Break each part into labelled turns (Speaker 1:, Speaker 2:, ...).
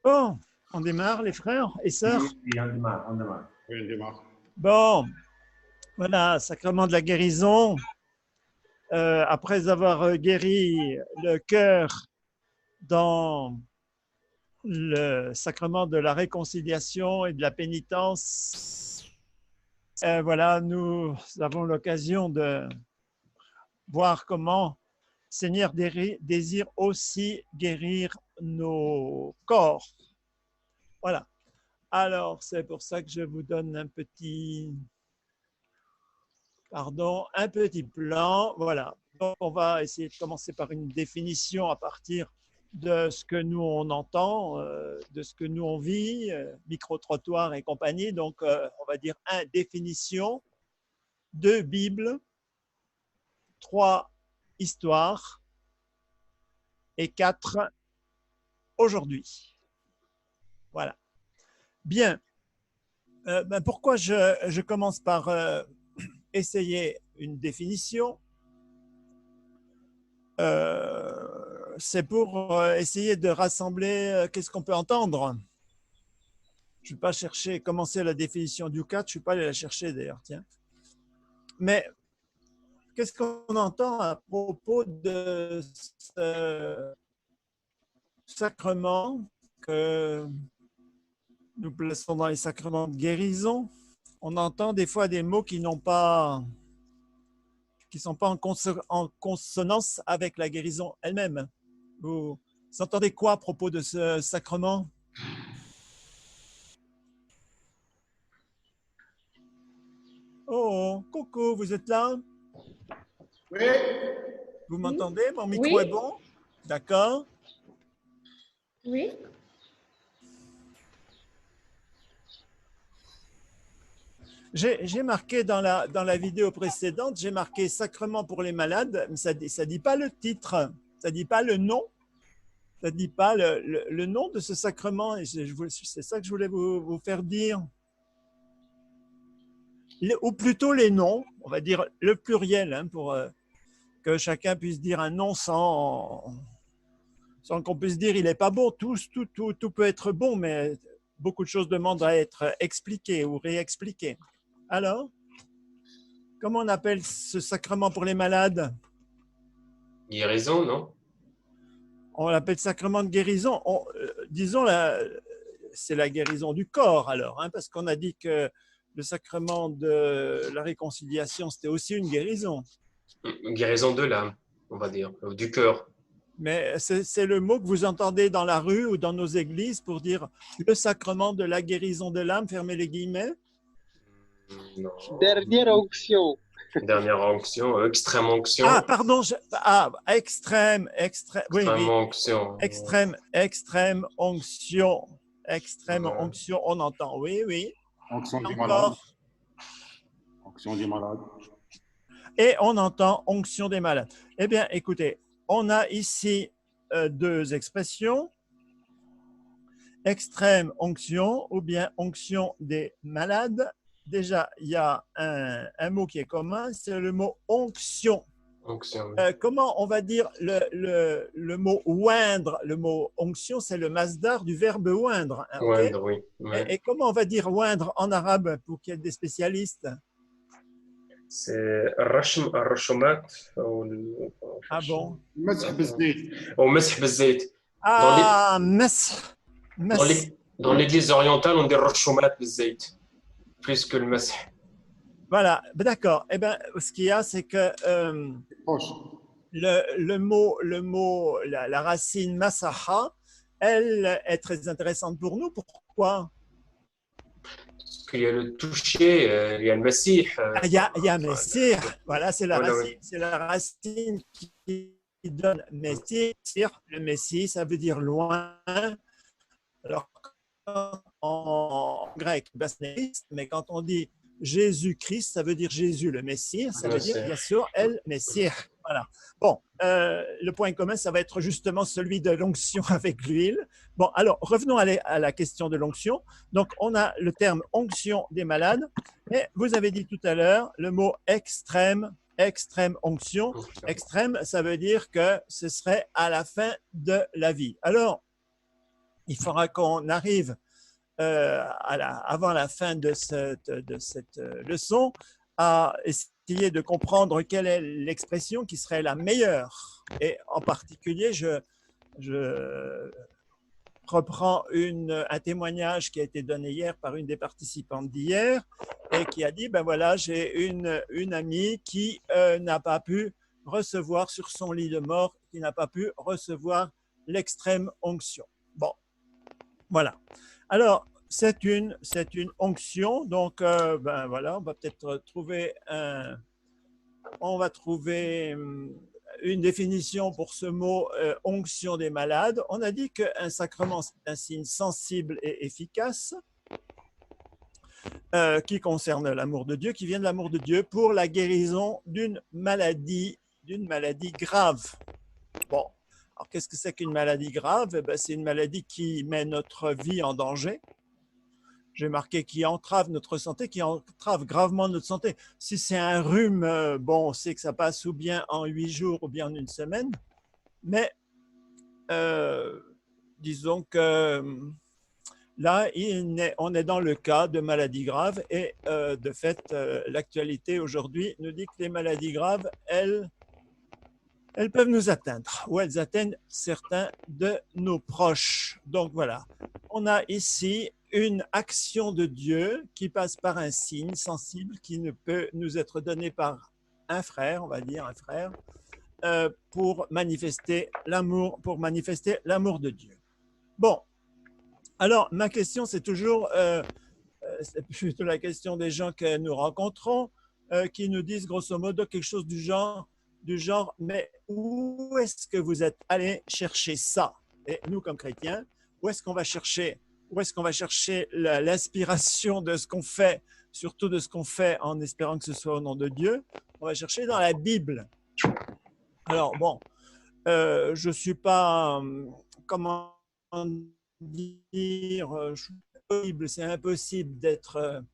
Speaker 1: Bon, on démarre les frères et sœurs.
Speaker 2: Oui, on démarre, on démarre.
Speaker 3: Oui, on démarre.
Speaker 1: Bon, voilà, sacrement de la guérison. Après avoir guéri le cœur dans le sacrement de la réconciliation et de la pénitence, voilà, nous avons l'occasion de voir comment Seigneur désire aussi guérir nos corps. Voilà. Alors, c'est pour ça que je vous donne un petit plan. Voilà. Donc, on va essayer de commencer par une définition à partir de ce que nous on entend, de ce que nous on vit, micro-trottoir et compagnie. Donc, on va dire définition, 2 Bible, 3 histoire et 4 aujourd'hui. Voilà. Bien. Pourquoi je commence par essayer une définition? C'est pour essayer de rassembler qu'est-ce qu'on peut entendre. Je ne vais pas chercher, commencer la définition du 4, je ne suis pas allé la chercher d'ailleurs, tiens. Mais qu'est-ce qu'on entend à propos de ce sacrement que nous plaçons dans les sacrements de guérison? On entend des fois des mots qui ne sont pas en consonance avec la guérison elle-même. Vous entendez quoi à propos de ce sacrement? Oh, coucou, vous êtes là?
Speaker 2: Oui,
Speaker 1: Vous
Speaker 4: Oui.
Speaker 1: m'entendez? Mon micro
Speaker 4: Oui.
Speaker 1: est bon? D'accord.
Speaker 4: Oui.
Speaker 1: J'ai marqué dans la vidéo précédente, j'ai marqué sacrement pour les malades, mais ça dit pas le titre, ça dit pas le nom, ça dit pas le nom de ce sacrement, et c'est ça que je voulais vous faire dire. Ou plutôt les noms, on va dire le pluriel, hein, pour que chacun puisse dire un nom sans qu'on puisse dire il n'est pas bon. Tout peut être bon, mais beaucoup de choses demandent à être expliquées ou réexpliquées. Alors, comment on appelle ce sacrement pour les malades?
Speaker 5: Guérison, non?
Speaker 1: On l'appelle sacrement de guérison. Disons, c'est la guérison du corps alors, hein, parce qu'on a dit que le sacrement de la réconciliation, c'était aussi une guérison.
Speaker 5: Guérison de l'âme, on va dire, du cœur.
Speaker 1: Mais c'est le mot que vous entendez dans la rue ou dans nos églises pour dire le sacrement de la guérison de l'âme, fermez les guillemets.
Speaker 5: Non.
Speaker 6: Dernière onction.
Speaker 5: Dernière onction, extrême onction.
Speaker 1: Ah, pardon, extrême, oui,
Speaker 5: Extrême onction.
Speaker 1: extrême onction. Extrême onction, on entend, oui.
Speaker 3: Onction des malades.
Speaker 1: Encore.
Speaker 3: Onction des malades.
Speaker 1: Et on entend onction des malades. Eh bien, écoutez, on a ici 2 expressions. Extrême onction ou bien onction des malades. Déjà, il y a un mot qui est commun, c'est le mot onction.
Speaker 5: Onction.
Speaker 1: Comment on va dire le mot oindre? Le mot onction, c'est le masdar du verbe oindre. Hein, okay?
Speaker 5: Oindre, oui. Ouais.
Speaker 1: Et comment on va dire oindre en arabe pour qu'il y ait des spécialistes?
Speaker 5: C'est الرشومات
Speaker 1: Ah bon?
Speaker 3: مسح بالزيت.
Speaker 5: Au مسح بالزيت.
Speaker 1: Ah,
Speaker 5: Dans l'église orientale, on dit الرشومات بالزيت plus que le مسح.
Speaker 1: Voilà, d'accord. Eh bien, ce qu'il y a, c'est que le mot, la racine masaha, elle est très intéressante pour nous. Pourquoi?
Speaker 5: Parce qu'il y a le toucher, il y a le messie.
Speaker 1: Il y a messie. Voilà, c'est la racine. C'est la racine qui donne messie. Le messie, ça veut dire loin. Alors, en grec, mais quand on dit Jésus-Christ, ça veut dire Jésus, le Messie, ça veut dire bien sûr El Messie. Voilà. Bon, le point commun, ça va être justement celui de l'onction avec l'huile. Bon, alors revenons à la question de l'onction. Donc, on a le terme onction des malades, et vous avez dit tout à l'heure le mot extrême onction. Extrême, ça veut dire que ce serait à la fin de la vie. Alors, il faudra qu'on arrive avant la fin de cette leçon à essayer de comprendre quelle est l'expression qui serait la meilleure. Et en particulier, je reprends un témoignage qui a été donné hier par une des participantes d'hier et qui a dit, ben voilà, j'ai une amie qui n'a pas pu recevoir sur son lit de mort, qui n'a pas pu recevoir l'extrême onction. Bon, voilà. Alors, c'est une onction, donc ben voilà, on va peut-être trouver une définition pour ce mot onction des malades. On a dit qu'un sacrement, c'est un signe sensible et efficace qui concerne l'amour de Dieu, qui vient de l'amour de Dieu pour la guérison d'une maladie grave. Bon, alors qu'est-ce que c'est qu'une maladie grave? Eh bien, c'est une maladie qui met notre vie en danger. J'ai marqué qui entrave notre santé, qui entrave gravement notre santé. Si c'est un rhume, bon, on sait que ça passe ou bien en 8 jours ou bien en une semaine. Mais disons que là, on est dans le cas de maladies graves et de fait, l'actualité aujourd'hui nous dit que les maladies graves, elles peuvent nous atteindre ou elles atteignent certains de nos proches. Donc voilà, on a ici une action de Dieu qui passe par un signe sensible qui ne peut nous être donné par un frère, on va dire un frère, pour manifester l'amour de Dieu. Bon, alors ma question c'est toujours, c'est plutôt la question des gens que nous rencontrons, qui nous disent grosso modo quelque chose du genre, mais où est-ce que vous êtes allé chercher ça? Et nous, comme chrétiens, où est-ce qu'on va chercher l'inspiration de ce qu'on fait, surtout de ce qu'on fait en espérant que ce soit au nom de Dieu? On va chercher dans la Bible. Alors, bon, je ne suis pas, comment dire, c'est impossible d'être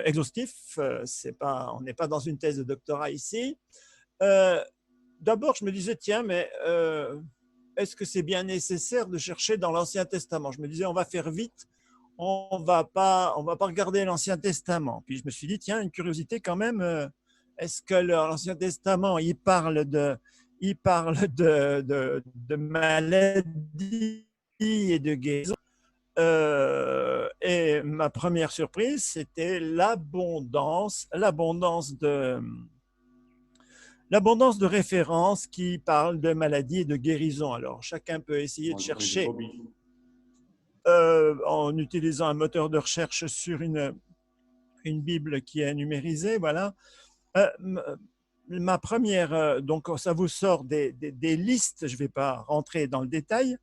Speaker 1: exhaustif. On n'est pas dans une thèse de doctorat ici. D'abord, je me disais, tiens, mais est-ce que c'est bien nécessaire de chercher dans l'Ancien Testament? Je me disais, on va faire vite, on va pas regarder l'Ancien Testament. Puis je me suis dit, tiens, une curiosité quand même, est-ce que l'Ancien Testament, il parle de maladies et de guérison? Et ma première surprise, c'était l'abondance de références qui parlent de maladies et de guérison. Alors, chacun peut essayer de chercher en utilisant un moteur de recherche sur une Bible qui est numérisée. Voilà. Ma première, donc ça vous sort des listes, je ne vais pas rentrer dans le détail.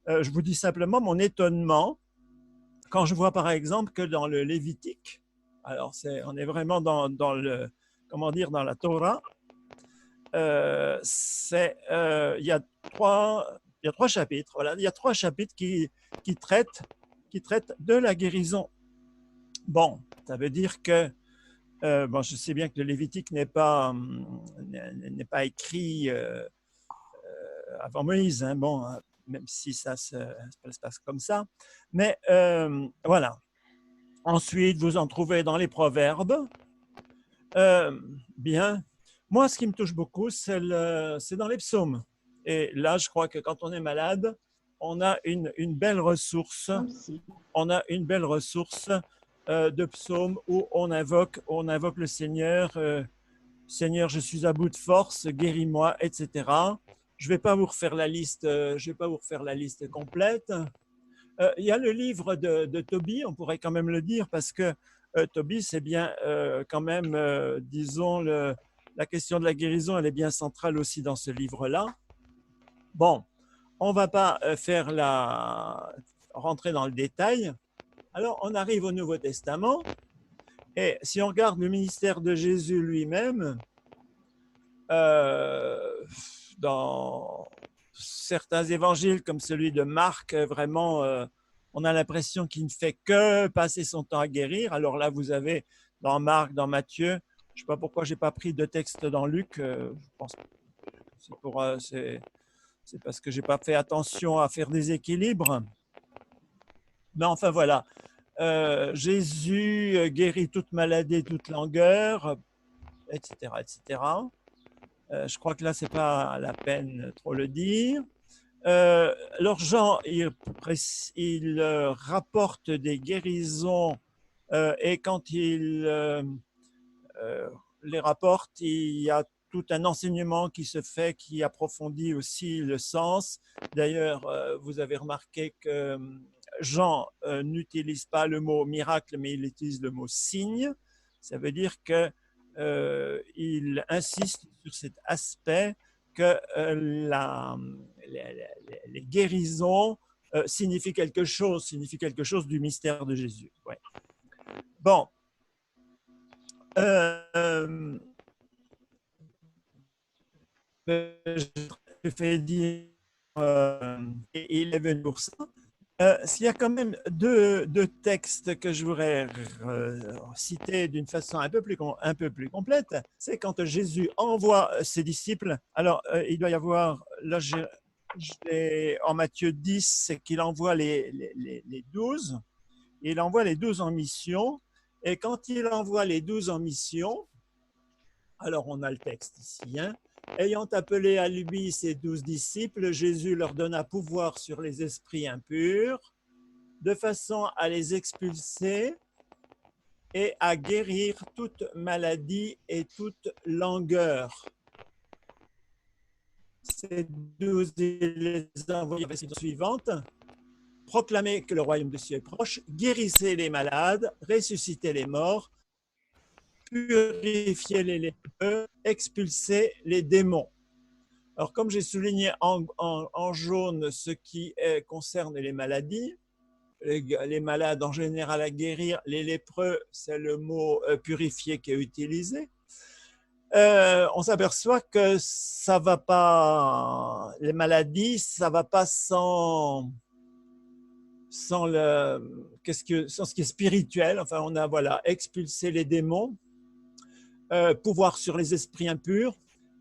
Speaker 1: Je vous dis simplement mon étonnement quand je vois par exemple que dans le Lévitique, alors on est vraiment dans la Torah, il y a trois chapitres. Voilà, il y a 3 chapitres qui traitent de la guérison. Bon, ça veut dire que bon, je sais bien que le Lévitique n'est pas écrit avant Moïse, hein, bon, même si ça se passe comme ça. Mais voilà. Ensuite, vous en trouvez dans les Proverbes. Bien. Moi, ce qui me touche beaucoup, c'est dans les psaumes. Et là, je crois que quand on est malade, on a une belle ressource. On a une belle ressource de psaumes où on invoque le Seigneur. Seigneur, je suis à bout de force, guéris-moi, etc. Je ne vais pas vous refaire la liste complète. Il y a le livre de Tobie, on pourrait quand même le dire, parce que Tobie, c'est bien quand même, disons, la question de la guérison, elle est bien centrale aussi dans ce livre-là. Bon, on ne va pas rentrer dans le détail. Alors, on arrive au Nouveau Testament, et si on regarde le ministère de Jésus lui-même, dans certains évangiles comme celui de Marc, vraiment, on a l'impression qu'il ne fait que passer son temps à guérir. Alors là, vous avez dans Marc, dans Matthieu, je ne sais pas pourquoi je n'ai pas pris de texte dans Luc, je pense que C'est parce que je n'ai pas fait attention à faire des équilibres. Mais enfin, voilà. Jésus guérit toute maladie, toute langueur, etc., etc. Je crois que là, ce n'est pas la peine trop le dire. Alors Jean, il rapporte des guérisons et quand il les rapporte, il y a tout un enseignement qui se fait, qui approfondit aussi le sens. D'ailleurs, vous avez remarqué que Jean n'utilise pas le mot miracle, mais il utilise le mot signe. Ça veut dire qu'il insiste sur cet aspect que les guérisons signifient quelque chose du mystère de Jésus. Ouais. Bon. Je fais dire il est venu pour ça. S'il y a quand même deux textes que je voudrais citer d'une façon un peu plus complète, c'est quand Jésus envoie ses disciples. Alors, il doit y avoir, là, en Matthieu 10, c'est qu'il envoie les 12. Il envoie les 12 en mission. Et quand il envoie les 12 en mission, alors on a le texte ici, hein, ayant appelé à lui ses 12 disciples, Jésus leur donna pouvoir sur les esprits impurs, de façon à les expulser et à guérir toute maladie et toute langueur. Ces 12, il les envoya la suivante: proclamez que le royaume des cieux est proche, guérissez les malades, ressuscitez les morts, purifiez les lépreux, expulsez les démons. Alors, comme j'ai souligné en jaune ce qui concerne les maladies, les malades en général à guérir, les lépreux, c'est le mot purifier qui est utilisé. On s'aperçoit que ça va pas, les maladies, ça va pas sans ce qui est spirituel. Enfin, on a expulser les démons, pouvoir sur les esprits impurs.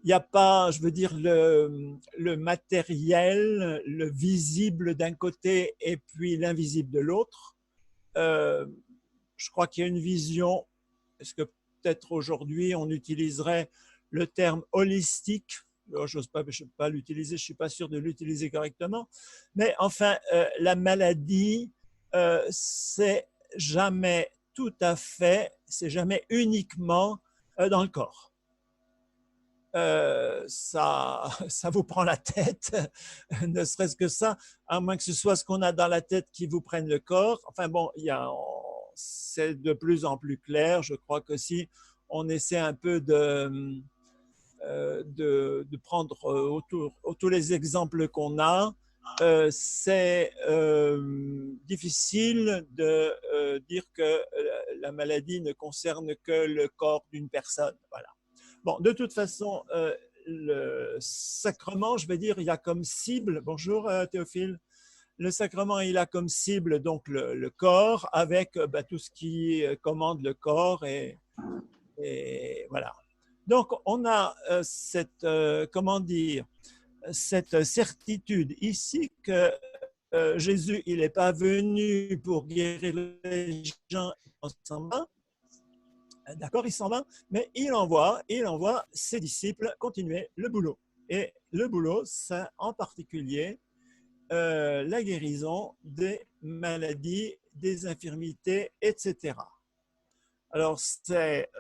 Speaker 1: Il n'y a pas, je veux dire, le matériel, le visible d'un côté et puis l'invisible de l'autre. Je crois qu'il y a une vision, est-ce que peut-être aujourd'hui on utiliserait le terme holistique. Je ne vais pas l'utiliser, je ne suis pas sûr de l'utiliser correctement. Mais enfin, la maladie, c'est jamais tout à fait, c'est jamais uniquement dans le corps. Ça vous prend la tête, ne serait-ce que ça, à moins que ce soit ce qu'on a dans la tête qui vous prenne le corps. Enfin bon, c'est de plus en plus clair. Je crois que si on essaie un peu de prendre tous les exemples qu'on a, c'est difficile de dire que la maladie ne concerne que le corps d'une personne. Voilà. Bon, de toute façon, le sacrement, je vais dire, il y a comme cible, bonjour Théophile, le sacrement, il a comme cible donc le corps avec tout ce qui commande le corps et voilà. Donc, on a cette certitude ici que Jésus, il n'est pas venu pour guérir les gens, il s'en va. D'accord, il s'en va, mais il envoie ses disciples continuer le boulot. Et le boulot, c'est en particulier la guérison des maladies, des infirmités, etc. Alors, c'est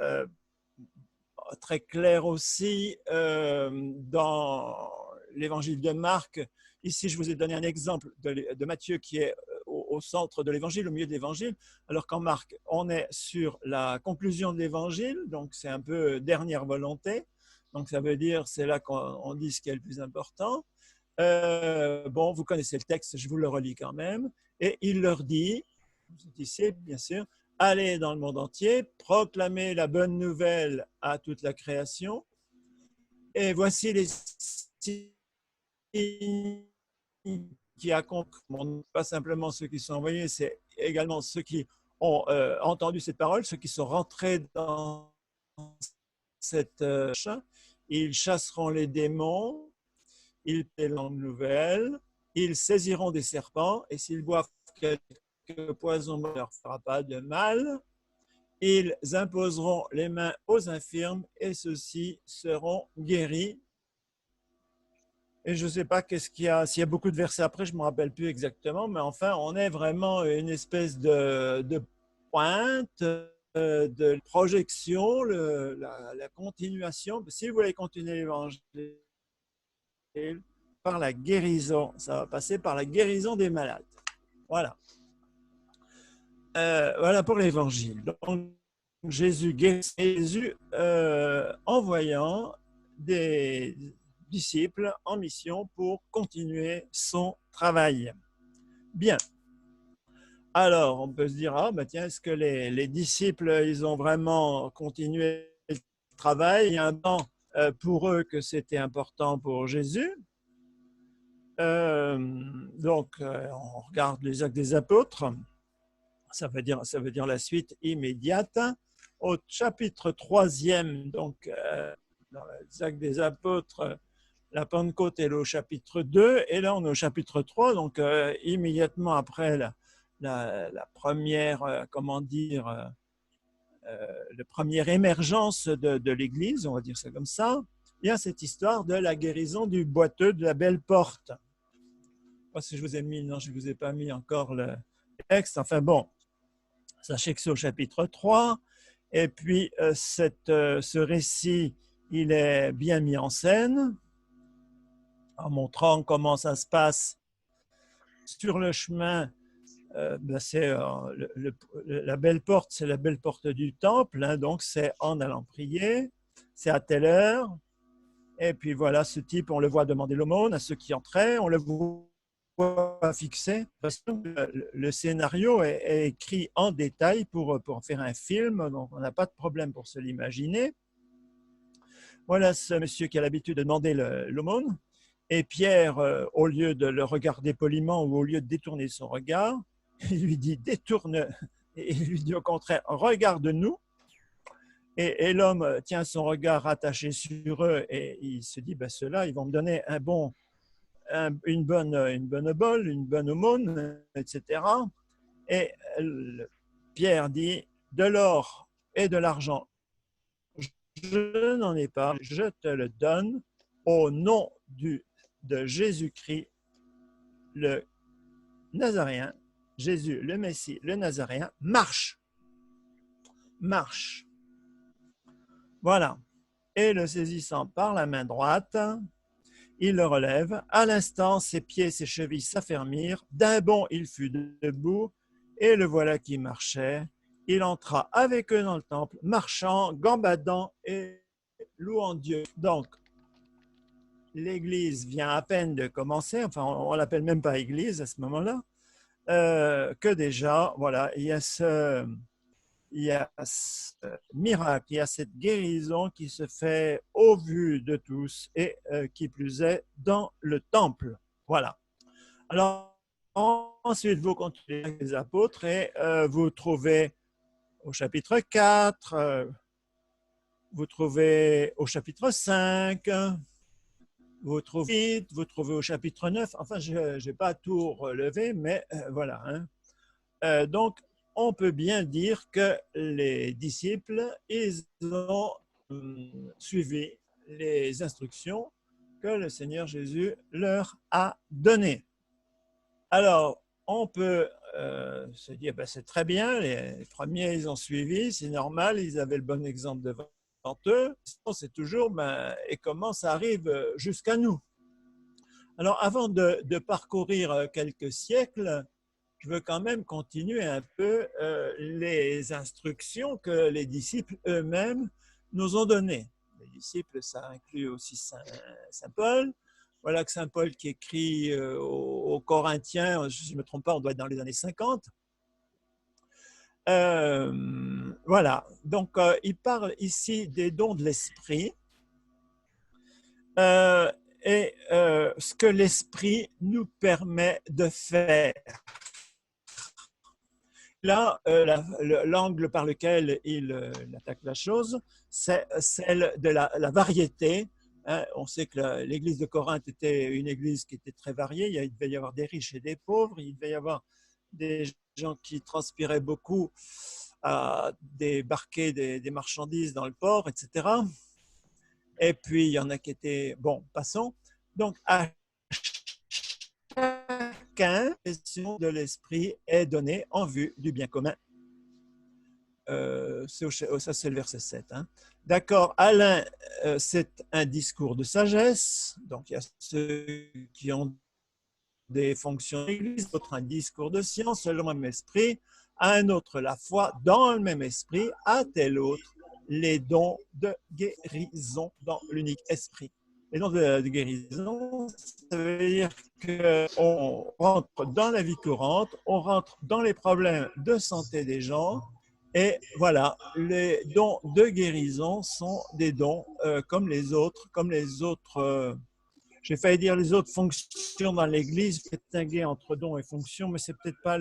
Speaker 1: très clair aussi dans l'évangile de Marc. Ici, je vous ai donné un exemple de Matthieu qui est au centre de l'évangile, au milieu de l'évangile, alors qu'en Marc, on est sur la conclusion de l'évangile, donc c'est un peu dernière volonté. Donc, ça veut dire, c'est là qu'on dit ce qui est le plus important. Bon, vous connaissez le texte, je vous le relis quand même. Et il leur dit, vous êtes ici, bien sûr, allez dans le monde entier, proclamez la bonne nouvelle à toute la création. Et voici les signes qui accompagnent, pas simplement ceux qui sont envoyés, c'est également ceux qui ont entendu cette parole, ceux qui sont rentrés dans cette ils chasseront les démons, ils paient des langues nouvelles, ils saisiront des serpents, et s'ils boivent quelque poison ne leur fera pas de mal. Ils imposeront les mains aux infirmes, et ceux-ci seront guéris. Et je ne sais pas qu'est-ce qu'il y a, s'il y a beaucoup de versets après, je ne me rappelle plus exactement, mais enfin, on est vraiment une espèce de pointe, de projection, la continuation. Si vous voulez continuer l'évangile par la guérison, ça va passer par la guérison des malades. Voilà. Voilà pour l'évangile. Donc, Jésus envoyant des disciples en mission pour continuer son travail. Bien. Alors, on peut se dire, ah, ben tiens, est-ce que les disciples, ils ont vraiment continué le travail? Il y a un temps pour eux que c'était important pour Jésus. Donc, on regarde les Actes des Apôtres. Ça veut dire la suite immédiate. Au chapitre 3e, donc, dans les Actes des Apôtres, la Pentecôte est au chapitre 2, et là on est au chapitre 3, donc immédiatement après la première, la première émergence de l'Église, on va dire ça comme ça, il y a cette histoire de la guérison du boiteux de la Belle Porte. Je ne sais pas si je vous ai mis, non, je ne vous ai pas mis encore le texte, enfin bon, sachez que c'est au chapitre 3, et puis ce récit, il est bien mis en scène, en montrant comment ça se passe sur le chemin. La belle porte, c'est la belle porte du temple, hein, donc c'est en allant prier, c'est à telle heure, et puis voilà, ce type, on le voit demander l'aumône à ceux qui entraient, on le voit fixé. Le scénario est écrit en détail pour faire un film, donc on n'a pas de problème pour se l'imaginer. Voilà ce monsieur qui a l'habitude de demander l'aumône. Et Pierre, au lieu de le regarder poliment ou au lieu de détourner son regard, il lui dit détourne, et il lui dit au contraire regarde-nous. Et l'homme tient son regard attaché sur eux et il se dit ben, ceux-là, ils vont me donner une bonne bole, une bonne aumône, etc. Et Pierre dit de l'or et de l'argent, je n'en ai pas, je te le donne au nom de Jésus-Christ, le Nazaréen, Jésus, le Messie, le Nazaréen, marche. Marche. Voilà. Et le saisissant par la main droite, il le relève. À l'instant, ses pieds, ses chevilles s'affermirent. D'un bond, il fut debout, et le voilà qui marchait. Il entra avec eux dans le temple, marchant, gambadant et louant Dieu. Donc, l'Église vient à peine de commencer, enfin on ne l'appelle même pas Église à ce moment-là, que déjà, voilà, il y a ce miracle, il y a cette guérison qui se fait au vu de tous et qui plus est dans le temple. Voilà. Alors, ensuite, vous continuez les apôtres et vous trouvez au chapitre 4, vous trouvez au chapitre 5, vous trouvez au chapitre 9, enfin, je n'ai pas tout relevé, mais voilà. Hein. Donc, on peut bien dire que les disciples, ils ont suivi les instructions que le Seigneur Jésus leur a données. Alors, on peut se dire, ben, c'est très bien, les premiers, ils ont suivi, c'est normal, ils avaient le bon exemple devant eux. C'est toujours, ben, et comment ça arrive jusqu'à nous. Alors, avant de parcourir quelques siècles, je veux quand même continuer un peu les instructions que les disciples eux-mêmes nous ont données. Les disciples, ça inclut aussi Saint Paul. Voilà que Saint Paul qui écrit aux Corinthiens, si je ne me trompe pas, on doit être dans les années 50. Voilà, donc il parle ici des dons de l'esprit et ce que l'esprit nous permet de faire. Là, l'angle par lequel il attaque la chose, c'est celle de la variété Hein, on sait que l'église de Corinthe était une église qui était très variée. Il devait y avoir des riches et des pauvres. Il devait y avoir des gens qui transpiraient beaucoup à débarquer des marchandises dans le port, etc. Et puis, il y en a qui étaient… Bon, passons. Donc, à chacun, la question de l'esprit est donnée en vue du bien commun. Ça, c'est le verset 7. Hein. D'accord, Alain, c'est un discours de sagesse. Donc, il y a ceux qui ont des fonctions de l'Église, d'autres un discours de science, selon le même esprit, à un autre la foi, dans le même esprit, à tel autre les dons de guérison dans l'unique esprit. Les dons de guérison, ça veut dire qu'on rentre dans la vie courante, on rentre dans les problèmes de santé des gens, et voilà, les dons de guérison sont des dons comme les autres, j'ai failli dire les autres fonctions dans l'Église, peut-être distinguer entre dons et fonctions, mais ce n'est peut-être pas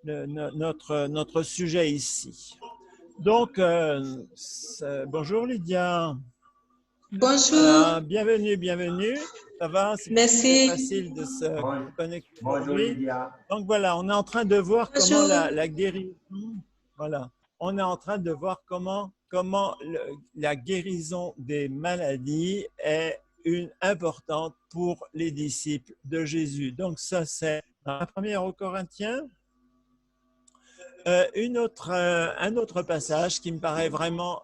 Speaker 1: notre sujet ici. Donc, bonjour Lydia.
Speaker 6: Bonjour.
Speaker 1: Voilà, bienvenue. Ça va?
Speaker 6: Merci.
Speaker 1: C'est facile de se connecter.
Speaker 2: Bonjour Lydia.
Speaker 1: Donc voilà, on est en train de voir
Speaker 6: Bonjour.
Speaker 1: comment la guérison, voilà, on est en train de voir comment la guérison des maladies est importante pour les disciples de Jésus. Donc ça, c'est dans la première aux Corinthiens. Un autre passage qui me paraît vraiment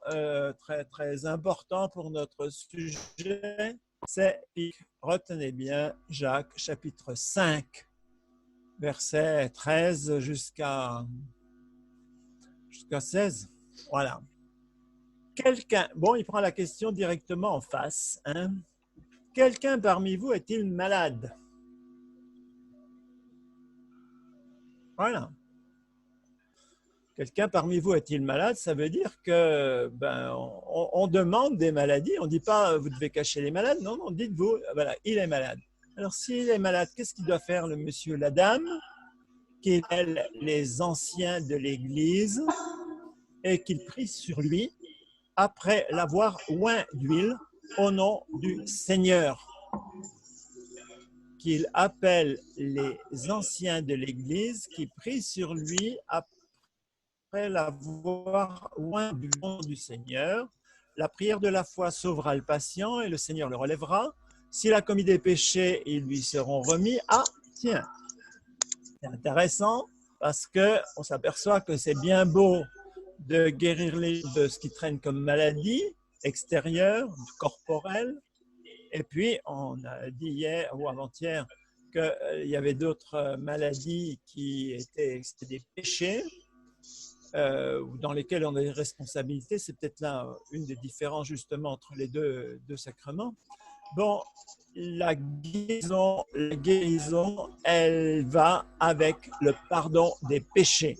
Speaker 1: très, très important pour notre sujet, c'est, retenez bien, Jacques, chapitre 5, verset 13 jusqu'à 16. Voilà. Bon, il prend la question directement en face. Hein. Quelqu'un parmi vous est-il malade? Voilà. Quelqu'un parmi vous est-il malade? Ça veut dire que on demande des maladies. On ne dit pas vous devez cacher les malades. Non, non, dites-vous, voilà, il est malade. Alors, s'il est malade, qu'est-ce qu'il doit faire le monsieur, la dame, qui est les anciens de l'Église, et qu'il prie sur lui après l'avoir oint d'huile au nom du Seigneur. Qu'il appelle les anciens de l'Église qui prient sur lui après l'avoir oint du nom du Seigneur. La prière de la foi sauvera le patient et le Seigneur le relèvera. S'il a commis des péchés, ils lui seront remis. Ah, tiens, c'est intéressant parce qu'on s'aperçoit que c'est bien beau de guérir de ce qui traîne comme maladie extérieure, corporelle. Et puis, on a dit hier ou avant-hier qu'il y avait d'autres maladies qui étaient des péchés dans lesquels on a des responsabilités. C'est peut-être là une des différences justement entre les deux sacrements. Bon, la guérison, elle va avec le pardon des péchés.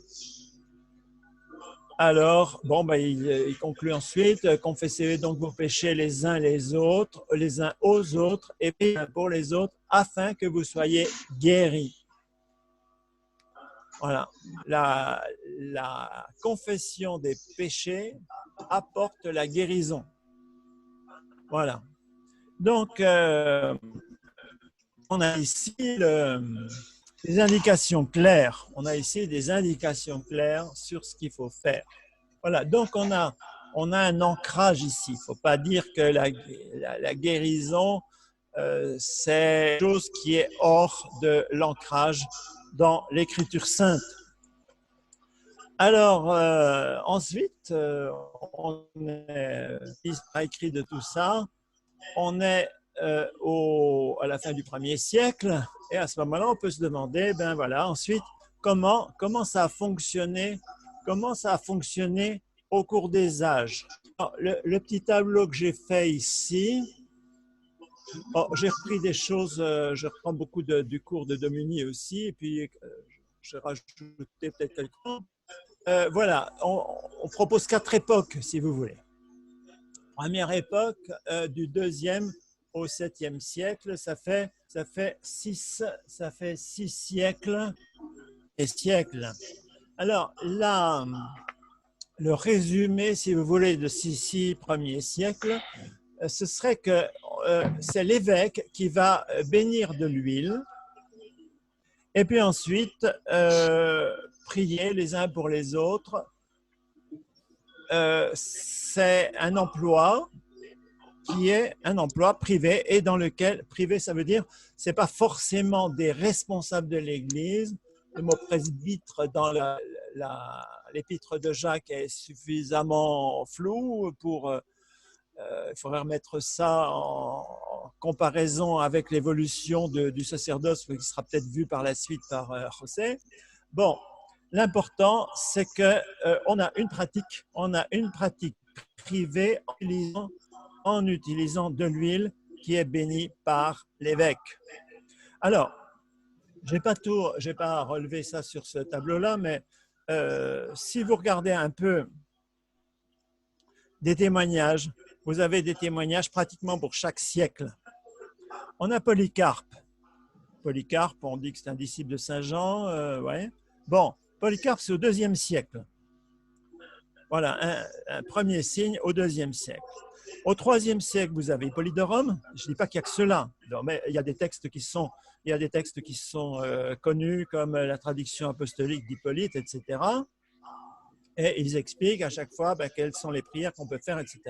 Speaker 1: Alors, bon, il conclut ensuite, confessez donc vos péchés les uns aux autres, et pour les autres, afin que vous soyez guéris. Voilà, la confession des péchés apporte la guérison. Voilà. Donc, on a ici des indications claires. On a ici des indications claires sur ce qu'il faut faire. Voilà, donc on a un ancrage ici. Il ne faut pas dire que la guérison, c'est quelque chose qui est hors de l'ancrage dans l'Écriture sainte. Alors, ensuite, on est écrit de tout ça. On est à la fin du 1er siècle, et à ce moment-là, on peut se demander, ben voilà, ensuite, comment ça a fonctionné au cours des âges. Alors, le petit tableau que j'ai fait ici, j'ai repris des choses, je reprends beaucoup du cours de Domini aussi, et puis j'ai rajouté peut-être quelques. Voilà, on propose 4 époques, si vous voulez. Première époque, du 2e au 7e siècle, ça fait 6 siècles et siècles. Alors là, le résumé, si vous voulez, de ces 6 premiers siècles, ce serait que c'est l'évêque qui va bénir de l'huile et puis ensuite prier les uns pour les autres. C'est un emploi qui est un emploi privé et dans lequel, privé ça veut dire, c'est pas forcément des responsables de l'Église. Le mot presbytre dans l'épître de Jacques est suffisamment flou pour, il faudrait remettre ça en comparaison avec l'évolution du sacerdoce qui sera peut-être vu par la suite par José. Bon, l'important c'est qu'on a une pratique privée en utilisant de l'huile qui est bénie par l'évêque. Alors, je n'ai pas relevé ça sur ce tableau-là, mais si vous regardez un peu des témoignages, vous avez des témoignages pratiquement pour chaque siècle. On a Polycarpe. Polycarpe, on dit que c'est un disciple de Saint Jean. Ouais. Bon, Polycarpe, c'est au IIe siècle. Voilà, un premier signe au IIe siècle. Au IIIe siècle, vous avez Hippolyte de Rome. Je ne dis pas qu'il n'y a que cela, mais il y a des textes qui sont, connus comme la traduction apostolique d'Hippolyte, etc. Et ils expliquent à chaque fois quelles sont les prières qu'on peut faire, etc.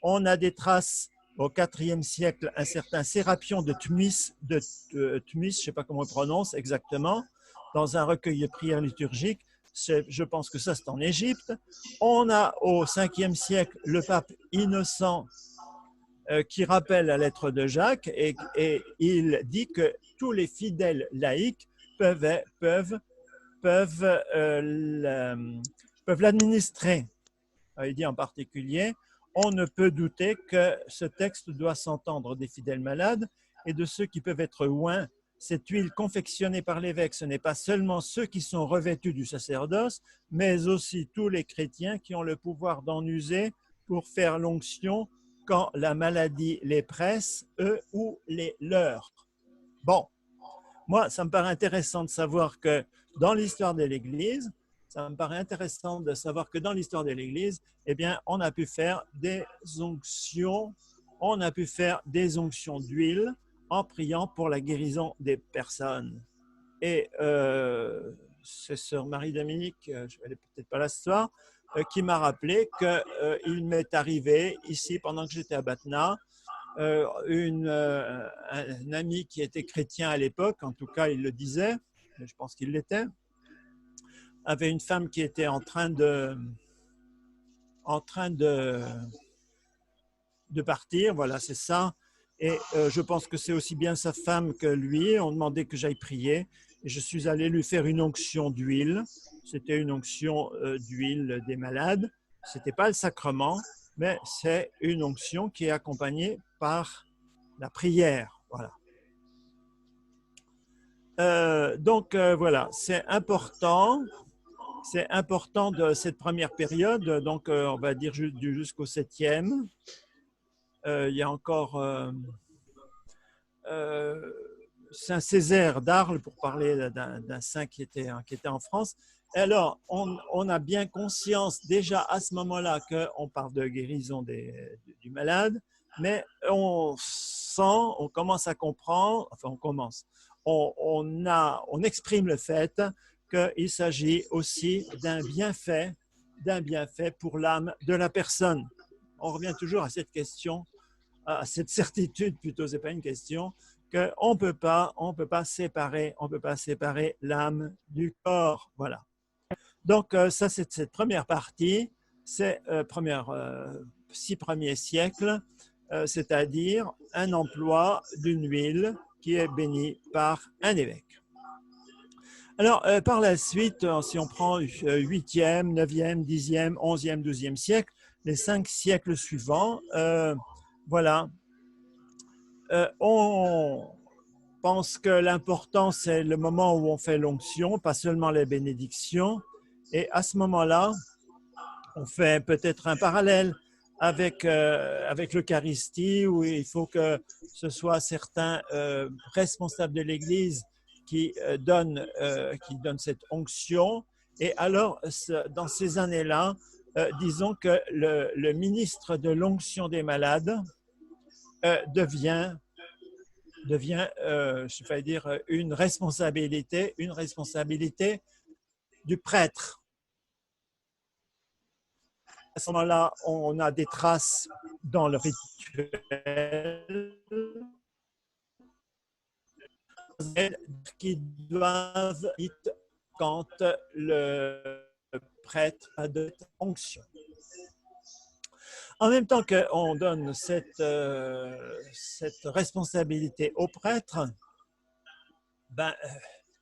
Speaker 1: On a des traces au IVe siècle, un certain Sérapion de Tmuis, je ne sais pas comment on prononce exactement, dans un recueil de prières liturgiques. Je pense que ça, c'est en Égypte. On a au Ve siècle le pape Innocent qui rappelle la lettre de Jacques et il dit que tous les fidèles laïcs peuvent l'administrer. Il dit en particulier, on ne peut douter que ce texte doit s'entendre des fidèles malades et de ceux qui peuvent être oints. Cette huile confectionnée par l'évêque, ce n'est pas seulement ceux qui sont revêtus du sacerdoce, mais aussi tous les chrétiens qui ont le pouvoir d'en user pour faire l'onction quand la maladie les presse, eux ou les leurs. Bon, moi, ça me paraît intéressant de savoir que dans l'histoire de l'Église, eh bien, on a pu faire des onctions d'huile en priant pour la guérison des personnes. Et c'est sœur Marie-Dominique, je n'ai peut-être pas la soir, qui m'a rappelé qu'il m'est arrivé ici, pendant que j'étais à Batna, un ami qui était chrétien à l'époque, en tout cas il le disait, mais je pense qu'il l'était, avait une femme qui était en train de partir, voilà, c'est ça. Et je pense que c'est aussi bien sa femme que lui. On demandait que j'aille prier. Et je suis allé lui faire une onction d'huile. C'était une onction d'huile des malades. Ce n'était pas le sacrement, mais c'est une onction qui est accompagnée par la prière. Voilà. Voilà, c'est important. C'est important de cette première période, donc on va dire jusqu'au 7e. Il y a encore Saint Césaire d'Arles, pour parler d'un saint qui était en France. Et alors, on a bien conscience déjà à ce moment-là qu'on parle de guérison du malade, mais on commence à comprendre, enfin on exprime le fait qu'il s'agit aussi d'un bienfait pour l'âme de la personne. On revient toujours à cette question, à cette certitude plutôt, c'est pas une question, qu'on peut pas séparer l'âme du corps. Voilà. Donc ça, c'est cette première partie, c'est 6 premiers siècles, c'est-à-dire un emploi d'une huile qui est bénie par un évêque. Alors, par la suite, si on prend 8e, 9e, 10e, 11e, 12e siècle, les 5 siècles suivants, voilà, on pense que l'important, c'est le moment où on fait l'onction, pas seulement les bénédictions. Et à ce moment-là, on fait peut-être un parallèle avec l'Eucharistie, où il faut que ce soit certains responsables de l'Église qui donne cette onction. Et alors, dans ces années-là, disons que le ministre de l'onction des malades devient je vais dire, une responsabilité du prêtre. À ce moment-là, on a des traces dans le rituel qui doivent être quand le prêtre a de onction. En même temps qu'on donne cette responsabilité au prêtre, ben,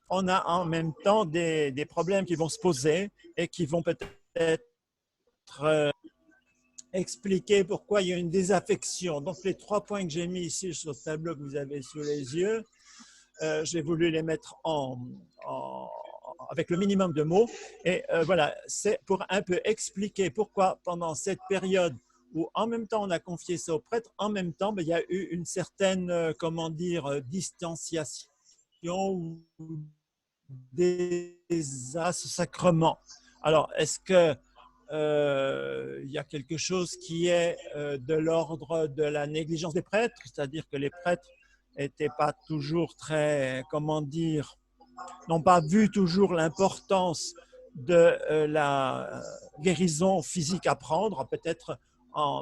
Speaker 1: on a en même temps des problèmes qui vont se poser et qui vont peut-être expliquer pourquoi il y a une désaffection. Donc, les 3 points que j'ai mis ici sur ce tableau que vous avez sous les yeux, j'ai voulu les mettre avec le minimum de mots. Et voilà, c'est pour un peu expliquer pourquoi pendant cette période où en même temps on a confié ça au prêtre, en même temps, ben, il y a eu une certaine, comment dire, distanciation ou des sacrements. Alors, est-ce que il y a quelque chose qui est de l'ordre de la négligence des prêtres, c'est-à-dire que les prêtres n'étaient pas toujours très, comment dire, n'ont pas vu toujours l'importance de la guérison physique à prendre, peut-être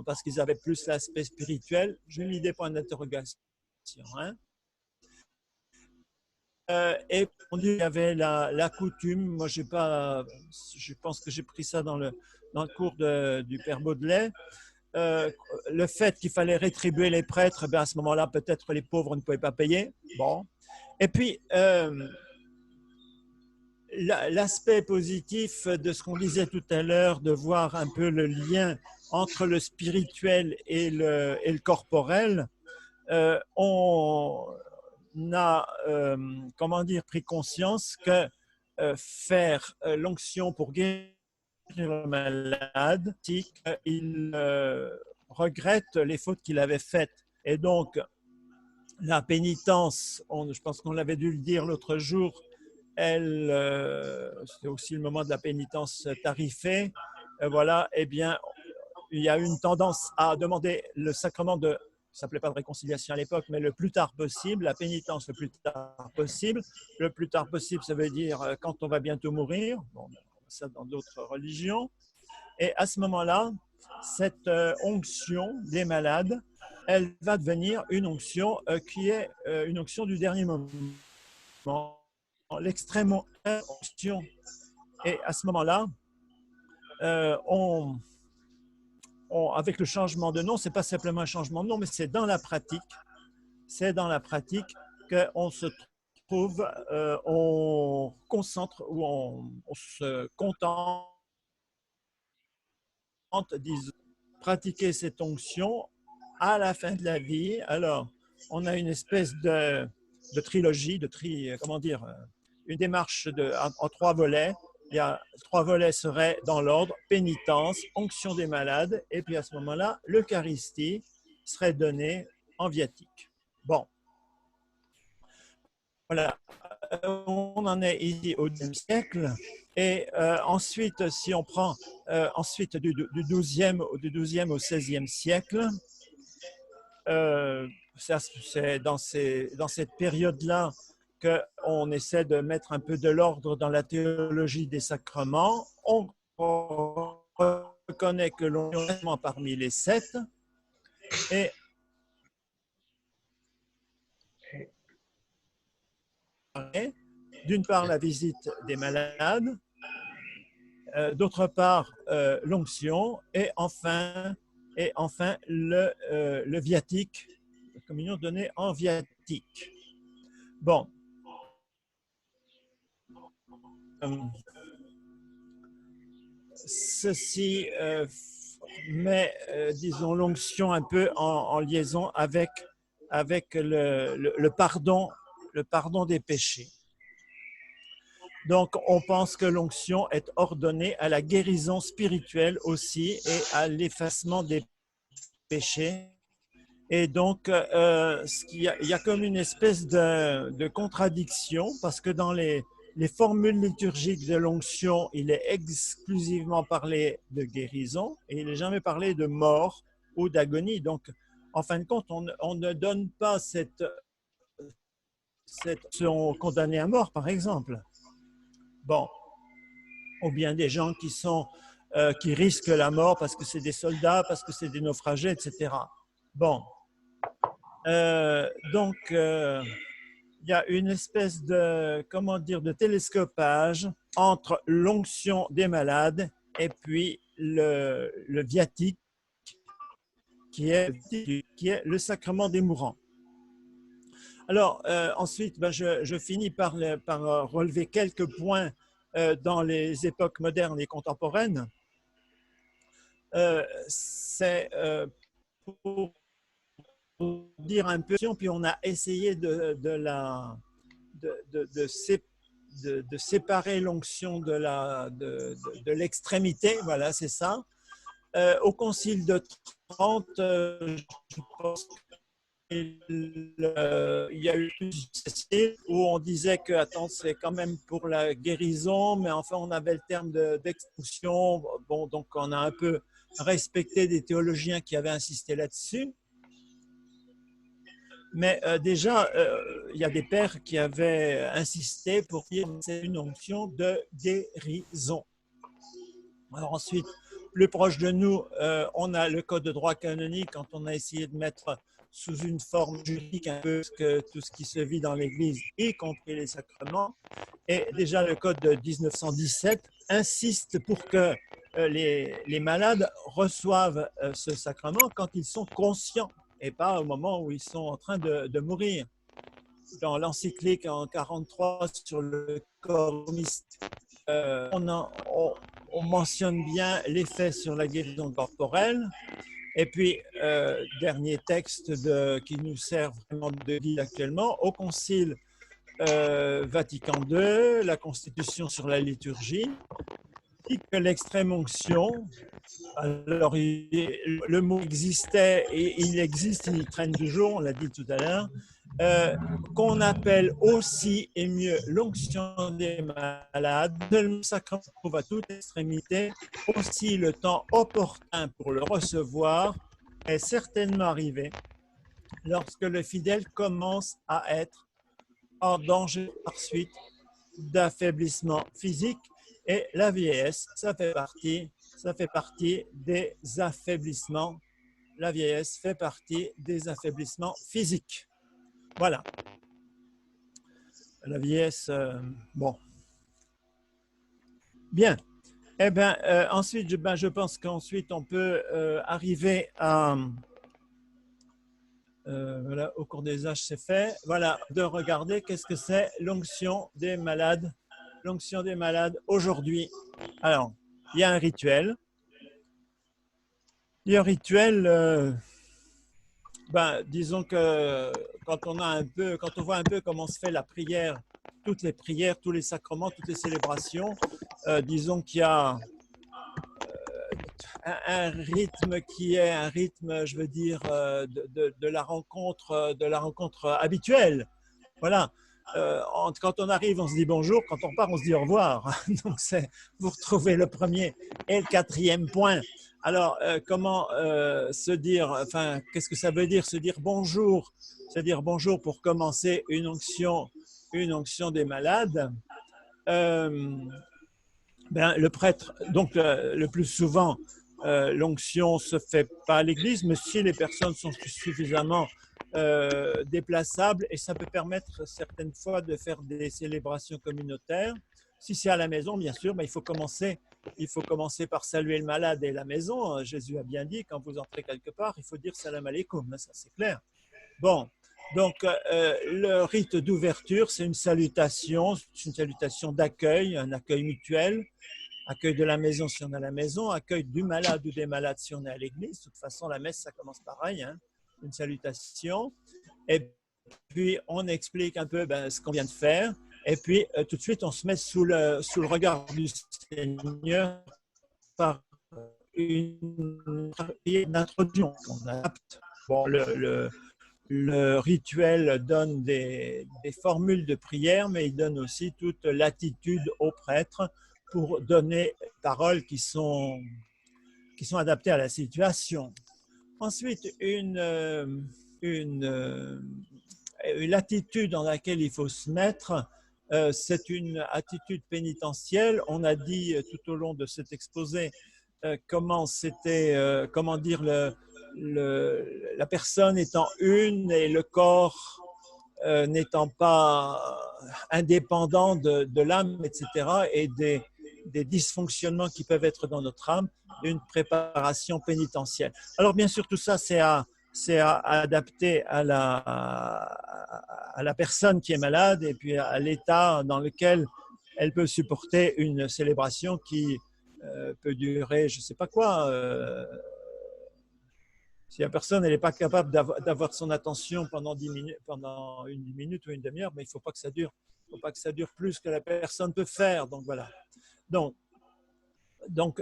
Speaker 1: parce qu'ils avaient plus l'aspect spirituel. J'ai mis des points d'interrogation. Hein? Et on dit qu'il y avait la coutume, moi je pense que j'ai pris ça dans le cours du Père Baudelaire, le fait qu'il fallait rétribuer les prêtres, ben à ce moment-là, peut-être les pauvres ne pouvaient pas payer. Bon. Et puis, l'aspect positif de ce qu'on disait tout à l'heure, de voir un peu le lien entre le spirituel et le corporel, on a, comment dire, pris conscience que faire l'onction pour guérir le malade, il regrette les fautes qu'il avait faites. Et donc, la pénitence, je pense qu'on l'avait dû le dire l'autre jour, c'est aussi le moment de la pénitence tarifée. Voilà, eh bien, il y a une tendance à demander le sacrement ça ne s'appelait pas de réconciliation à l'époque, mais le plus tard possible, la pénitence le plus tard possible. Le plus tard possible, ça veut dire quand on va bientôt mourir. Bon, ça dans d'autres religions. Et à ce moment-là, cette onction des malades, elle va devenir une onction qui est une onction du dernier moment, l'extrême onction. Et à ce moment-là, avec le changement de nom, ce n'est pas simplement un changement de nom, mais c'est dans la pratique. C'est dans la pratique qu'on se trouve, on concentre ou on se contente, disons, pratiquer cette onction à la fin de la vie. Alors, on a une espèce de trilogie, comment dire, une démarche en 3 volets. Il y a 3 volets seraient dans l'ordre, pénitence, onction des malades, et puis à ce moment-là, l'Eucharistie serait donnée en viatique. Bon. Voilà. On en est ici au XIe siècle. Et ensuite, si on prend ensuite du XIIe au XVIe siècle, c'est dans cette période-là qu'on essaie de mettre un peu de l'ordre dans la théologie des sacrements. On reconnaît que l'on est parmi les 7. Et d'une part, la visite des malades, d'autre part, l'onction, et enfin le viatique, la communion donnée en viatique. Bon. Ceci met, disons, l'onction un peu en liaison avec le pardon des péchés. Donc, on pense que l'onction est ordonnée à la guérison spirituelle aussi et à l'effacement des péchés. Et donc, il y a comme une espèce de contradiction parce que dans les formules liturgiques de l'onction, il est exclusivement parlé de guérison et il n'est jamais parlé de mort ou d'agonie. Donc, en fin de compte, on ne donne pas sont condamnés à mort, par exemple. Bon, ou bien des gens qui risquent la mort parce que c'est des soldats, parce que c'est des naufragés, etc. Bon, donc il y a une espèce de, comment dire, de télescopage entre l'onction des malades et puis le viatique, qui est le sacrement des mourants. Alors, ensuite, je finis par relever quelques points dans les époques modernes et contemporaines. C'est pour dire un peu, puis on a essayé de séparer l'onction de l'extrémité, voilà, c'est ça. Au Concile de Trente, je pense qu'il y a eu où on disait que, attends, c'est quand même pour la guérison, mais enfin, on avait le terme d'expulsion. Bon, donc on a un peu respecté des théologiens qui avaient insisté là-dessus. Mais déjà, il y a des pères qui avaient insisté pour dire que c'est une onction de guérison. Alors ensuite, plus proche de nous, on a le code de droit canonique quand on a essayé de mettre sous une forme juridique un peu tout ce qui se vit dans l'Église, y compris les sacrements. Et déjà, le code de 1917 insiste pour que les malades reçoivent ce sacrement quand ils sont conscients et pas au moment où ils sont en train de mourir. Dans l'encyclique en 43 sur le corps mystère, on mentionne bien l'effet sur la guérison corporelle. Et puis, dernier texte qui nous sert vraiment de guide actuellement, au Concile Vatican II, la Constitution sur la liturgie, dit que l'extrême onction, alors le mot existait et il existe, il traîne toujours, on l'a dit tout à l'heure, qu'on appelle aussi et mieux l'onction des malades, le sacrement trouve à toute extrémité, aussi le temps opportun pour le recevoir est certainement arrivé lorsque le fidèle commence à être en danger par suite d'affaiblissement physique, et la vieillesse, ça fait partie des affaiblissements. La vieillesse fait partie des affaiblissements physiques. Voilà. La vieillesse, bon. Bien. Eh bien, ensuite, je pense qu'ensuite, on peut arriver à... voilà, au cours des âges, c'est fait. Voilà, de regarder qu'est-ce que c'est l'onction des malades. L'onction des malades aujourd'hui. Alors, il y a un rituel. Il y a un rituel... disons que quand on voit un peu comment se fait la prière, toutes les prières, tous les sacrements, toutes les célébrations, disons qu'il y a un rythme qui est un rythme, je veux dire, de la rencontre habituelle. Voilà. Quand on arrive, on se dit bonjour. Quand on part, on se dit au revoir. Donc, vous retrouvez le premier et le quatrième point. Alors, comment se dire, enfin, qu'est-ce que ça veut dire se dire bonjour? Se dire bonjour pour commencer une onction des malades. Le prêtre, donc le plus souvent, l'onction se fait pas à l'église, mais si les personnes sont suffisamment déplaçables, et ça peut permettre certaines fois de faire des célébrations communautaires. Si c'est à la maison, bien sûr, mais il faut commencer par saluer le malade et la maison. Jésus a bien dit, quand vous entrez quelque part, il faut dire salam alaikum, ça c'est clair. Bon, donc le rite d'ouverture, c'est une salutation d'accueil, un accueil mutuel. Accueil de la maison si on est à la maison, accueil du malade ou des malades si on est à l'église. De toute façon, la messe, ça commence pareil, hein, une salutation. Et puis, on explique un peu ce qu'on vient de faire. Et puis, tout de suite, on se met sous le regard du Seigneur par une introduction qu'on adapte. Bon, le rituel donne des formules de prière, mais il donne aussi toute l'attitude au prêtre pour donner des paroles qui sont adaptées à la situation. Ensuite, l'attitude dans laquelle il faut se mettre, c'est une attitude pénitentielle. On a dit tout au long de cet exposé comment dire, la personne étant une et le corps n'étant pas indépendant de l'âme, etc., et des dysfonctionnements qui peuvent être dans notre âme, une préparation pénitentielle. Alors, bien sûr, tout ça, c'est à adapter à la personne qui est malade et puis à l'état dans lequel elle peut supporter une célébration qui peut durer, je ne sais pas quoi. Si la personne n'est pas capable d'avoir son attention pendant 10 minutes, pendant une minute ou une demi-heure, mais il ne faut pas que ça dure. Il ne faut pas que ça dure plus que la personne peut faire. Donc voilà. Donc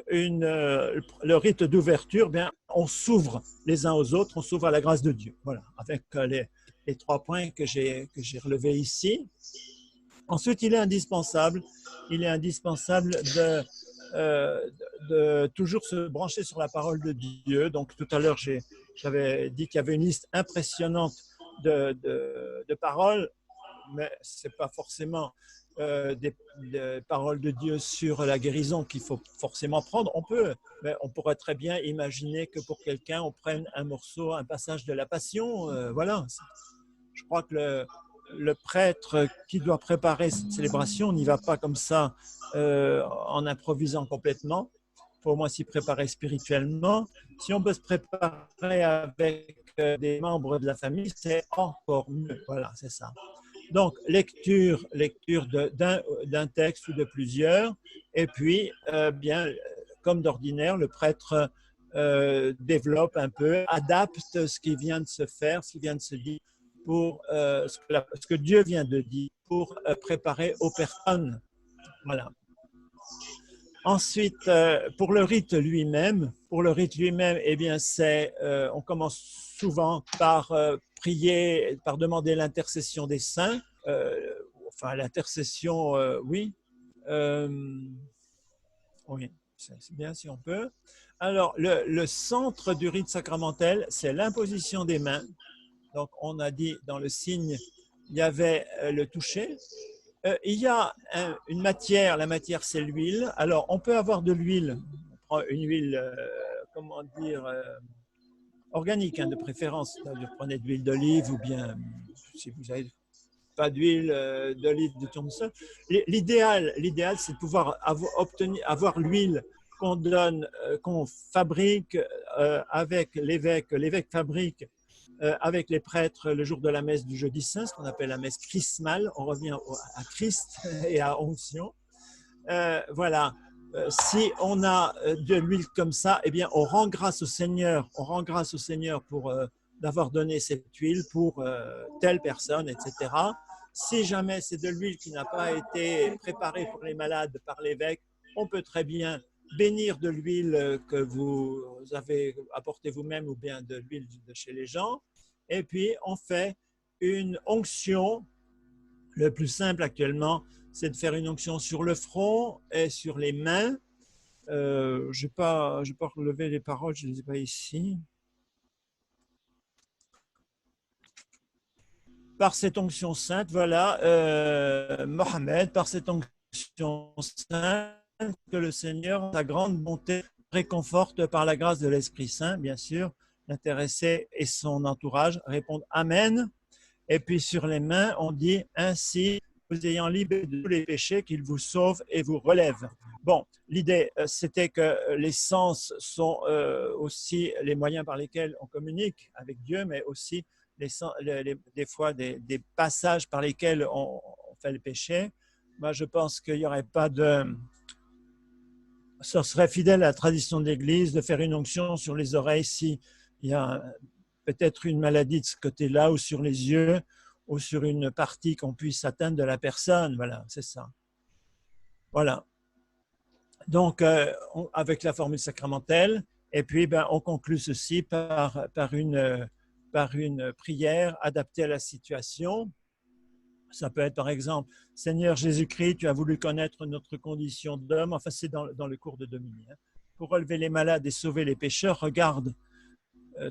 Speaker 1: le rite d'ouverture, bien, on s'ouvre les uns aux autres, on s'ouvre à la grâce de Dieu. Voilà, avec les 3 points que j'ai relevés ici. Ensuite, il est indispensable de toujours se brancher sur la parole de Dieu. Donc, tout à l'heure, j'avais dit qu'il y avait une liste impressionnante de paroles, mais ce n'est pas forcément des paroles de Dieu sur la guérison qu'il faut forcément prendre. Mais on pourrait très bien imaginer que pour quelqu'un, on prenne un morceau, un passage de la Passion. Voilà. Je crois que le prêtre qui doit préparer cette célébration n'y va pas comme ça en improvisant complètement. Il faut au moins s'y préparer spirituellement. Si on peut se préparer avec des membres de la famille, c'est encore mieux. Voilà, c'est ça. Donc, lecture d'un texte ou de plusieurs. Et puis, bien, comme d'ordinaire, le prêtre développe un peu, adapte ce qui vient de se faire, ce qui vient de se dire, pour ce que Dieu vient de dire, pour préparer aux personnes. Voilà. Ensuite, pour le rite lui-même, eh bien, on commence souvent par prier, par demander l'intercession des saints. Enfin, l'intercession, oui. Oui, c'est bien si on peut. Alors, le centre du rite sacramentel, c'est l'imposition des mains. Donc, on a dit dans le signe, il y avait le toucher. Il y a une matière, la matière c'est l'huile. Alors on peut avoir de l'huile, on prend une huile, comment dire, organique de préférence, c'est-à-dire prenez de l'huile d'olive ou bien si vous n'avez pas d'huile d'olive de tournesol. L'idéal c'est de pouvoir avoir l'huile qu'on donne, qu'on fabrique avec l'évêque. L'évêque fabrique avec les prêtres le jour de la messe du jeudi saint, ce qu'on appelle la messe chrismale. On revient à Christ et à onction. Voilà. Si on a de l'huile comme ça, eh bien, on rend grâce au Seigneur. On rend grâce au Seigneur pour d'avoir donné cette huile pour telle personne, etc. Si jamais c'est de l'huile qui n'a pas été préparée pour les malades par l'évêque, on peut très bien bénir de l'huile que vous avez apportée vous-même ou bien de l'huile de chez les gens. Et puis, on fait une onction. Le plus simple actuellement, c'est de faire une onction sur le front et sur les mains. Je n'ai pas relevé les paroles, je ne les ai pas ici. Par cette onction sainte, voilà, Mohamed, par cette onction sainte, que le Seigneur, sa grande bonté, réconforte par la grâce de l'Esprit Saint, bien sûr. L'intéressé et son entourage répondent Amen. Et puis sur les mains, on dit ainsi, vous ayant libéré de tous les péchés, qu'il vous sauve et vous relève. Bon, l'idée, c'était que les sens sont aussi les moyens par lesquels on communique avec Dieu, mais aussi des fois des passages par lesquels on fait le péché. Moi, je pense qu'il n'y aurait pas de... Ça serait fidèle à la tradition de l'Église de faire une onction sur les oreilles si il y a peut-être une maladie de ce côté-là, ou sur les yeux, ou sur une partie qu'on puisse atteindre de la personne. Voilà, c'est ça. Voilà. Donc, avec la formule sacramentelle, et puis on conclut ceci par une prière adaptée à la situation. Ça peut être par exemple, Seigneur Jésus-Christ, tu as voulu connaître notre condition d'homme. Enfin, c'est dans le cours de Dominique. Pour relever les malades et sauver les pécheurs, regarde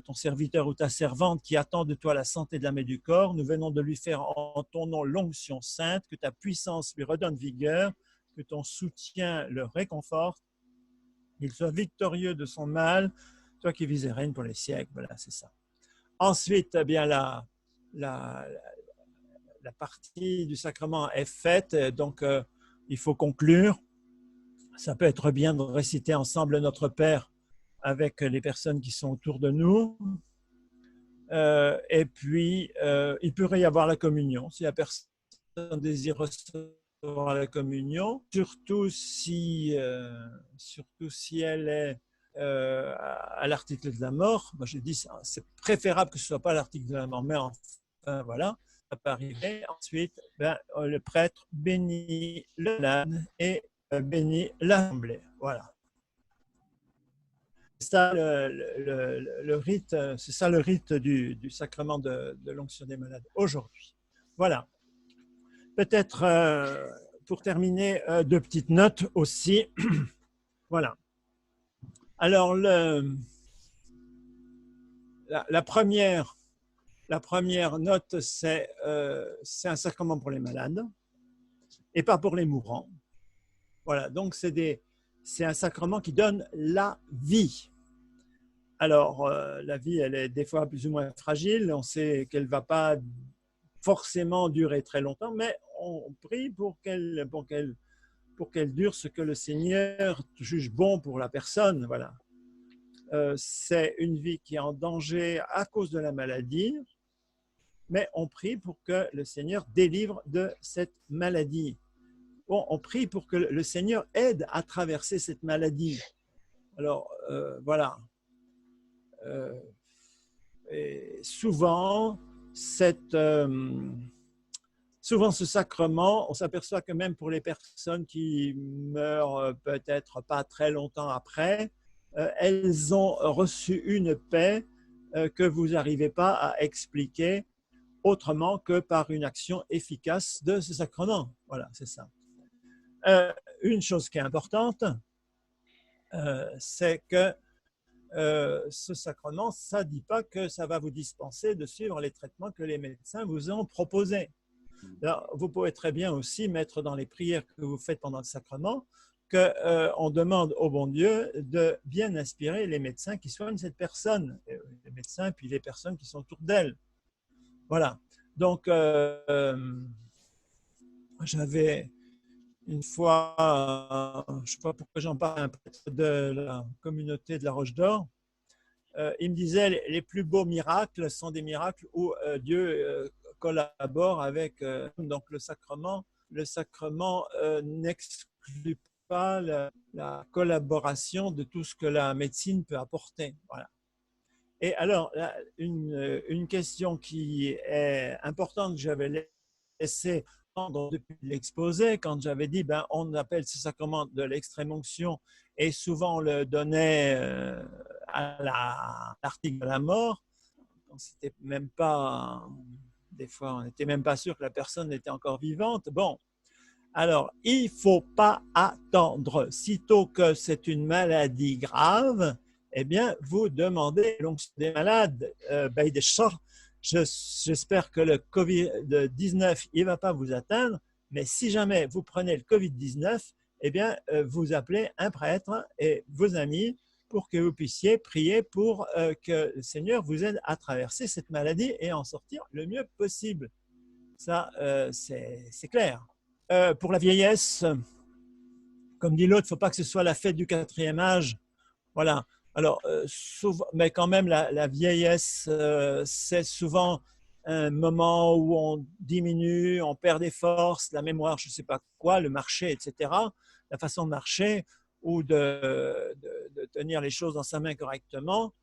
Speaker 1: ton serviteur ou ta servante qui attend de toi la santé de l'âme et du corps. Nous venons de lui faire en ton nom l'onction sainte, que ta puissance lui redonne vigueur, que ton soutien le réconforte, qu'il soit victorieux de son mal, toi qui vis et règnes pour les siècles. Voilà, c'est ça. Ensuite, eh bien, la partie du sacrement est faite, donc il faut conclure. Ça peut être bien de réciter ensemble Notre Père avec les personnes qui sont autour de nous. Et puis, il pourrait y avoir la communion, si la personne désire recevoir la communion, surtout si elle est à l'article de la mort. Moi, j'ai dit, c'est préférable que ce ne soit pas l'article de la mort, mais enfin, voilà, ça peut arriver. Ensuite, le prêtre bénit le malade et bénit l'assemblée. Voilà. C'est ça le rite, c'est ça le rite du sacrement de l'onction des malades aujourd'hui. Voilà. Peut-être pour terminer, deux petites notes aussi. Voilà. Alors, la première note, c'est un sacrement pour les malades et pas pour les mourants. Voilà, donc c'est un sacrement qui donne la vie. Alors, la vie, elle est des fois plus ou moins fragile. On sait qu'elle ne va pas forcément durer très longtemps, mais on prie pour qu'elle dure ce que le Seigneur juge bon pour la personne. Voilà. C'est une vie qui est en danger à cause de la maladie, mais on prie pour que le Seigneur délivre de cette maladie. Bon, on prie pour que le Seigneur aide à traverser cette maladie. Alors, voilà. Et souvent, ce sacrement, on s'aperçoit que même pour les personnes qui meurent peut-être pas très longtemps après, elles ont reçu une paix que vous n'arrivez pas à expliquer autrement que par une action efficace de ce sacrement. Voilà, c'est ça. Une chose qui est importante, c'est que ce sacrement, ça ne dit pas que ça va vous dispenser de suivre les traitements que les médecins vous ont proposés. Alors, vous pouvez très bien aussi mettre dans les prières que vous faites pendant le sacrement qu'on demande au bon Dieu de bien inspirer les médecins qui soignent cette personne, les médecins puis les personnes qui sont autour d'elle. Voilà. Donc, j'avais une fois, je ne sais pas pourquoi j'en parle, un prêtre de la communauté de la Roche d'Or, il me disait les plus beaux miracles sont des miracles où Dieu collabore avec donc le sacrement n'exclut pas la collaboration de tout ce que la médecine peut apporter. Voilà. Et alors, une question qui est importante que j'avais laissée depuis l'exposé, quand j'avais dit on appelle ce sacrement de l'extrême-onction et souvent on le donnait à l'article de la mort, c'était même pas, des fois on n'était même pas sûr que la personne était encore vivante. Bon, alors il ne faut pas attendre, sitôt que c'est une maladie grave, eh bien vous demandez l'onction des malades, J'espère que le COVID-19 il ne va pas vous atteindre, mais si jamais vous prenez le COVID-19, eh bien, vous appelez un prêtre et vos amis pour que vous puissiez prier pour que le Seigneur vous aide à traverser cette maladie et en sortir le mieux possible. Ça, c'est clair. Pour la vieillesse, comme dit l'autre, il ne faut pas que ce soit la fête du 4e âge. Voilà. Alors, souvent, mais quand même, la vieillesse, c'est souvent un moment où on diminue, on perd des forces, la mémoire, je ne sais pas quoi, le marché, etc. La façon de marcher ou de tenir les choses dans sa main correctement.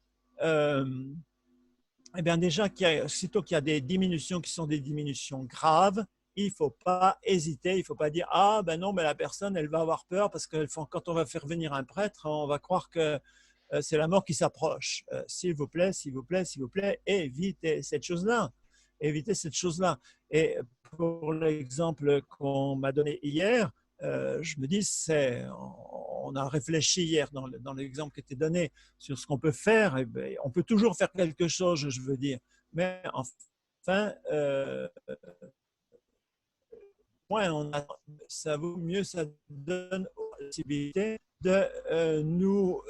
Speaker 1: Eh bien déjà, sitôt qu'il y a des diminutions qui sont des diminutions graves, il ne faut pas hésiter, il ne faut pas dire « Ah, ben non, mais la personne, elle va avoir peur parce que quand on va faire venir un prêtre, on va croire que c'est la mort qui s'approche. S'il vous plaît, évitez cette chose-là. Évitez cette chose-là. » Et pour l'exemple qu'on m'a donné hier, je me dis, on a réfléchi hier dans l'exemple qui était donné sur ce qu'on peut faire. Et bien, on peut toujours faire quelque chose, je veux dire. Mais enfin, ça vaut mieux, ça donne la possibilité de nous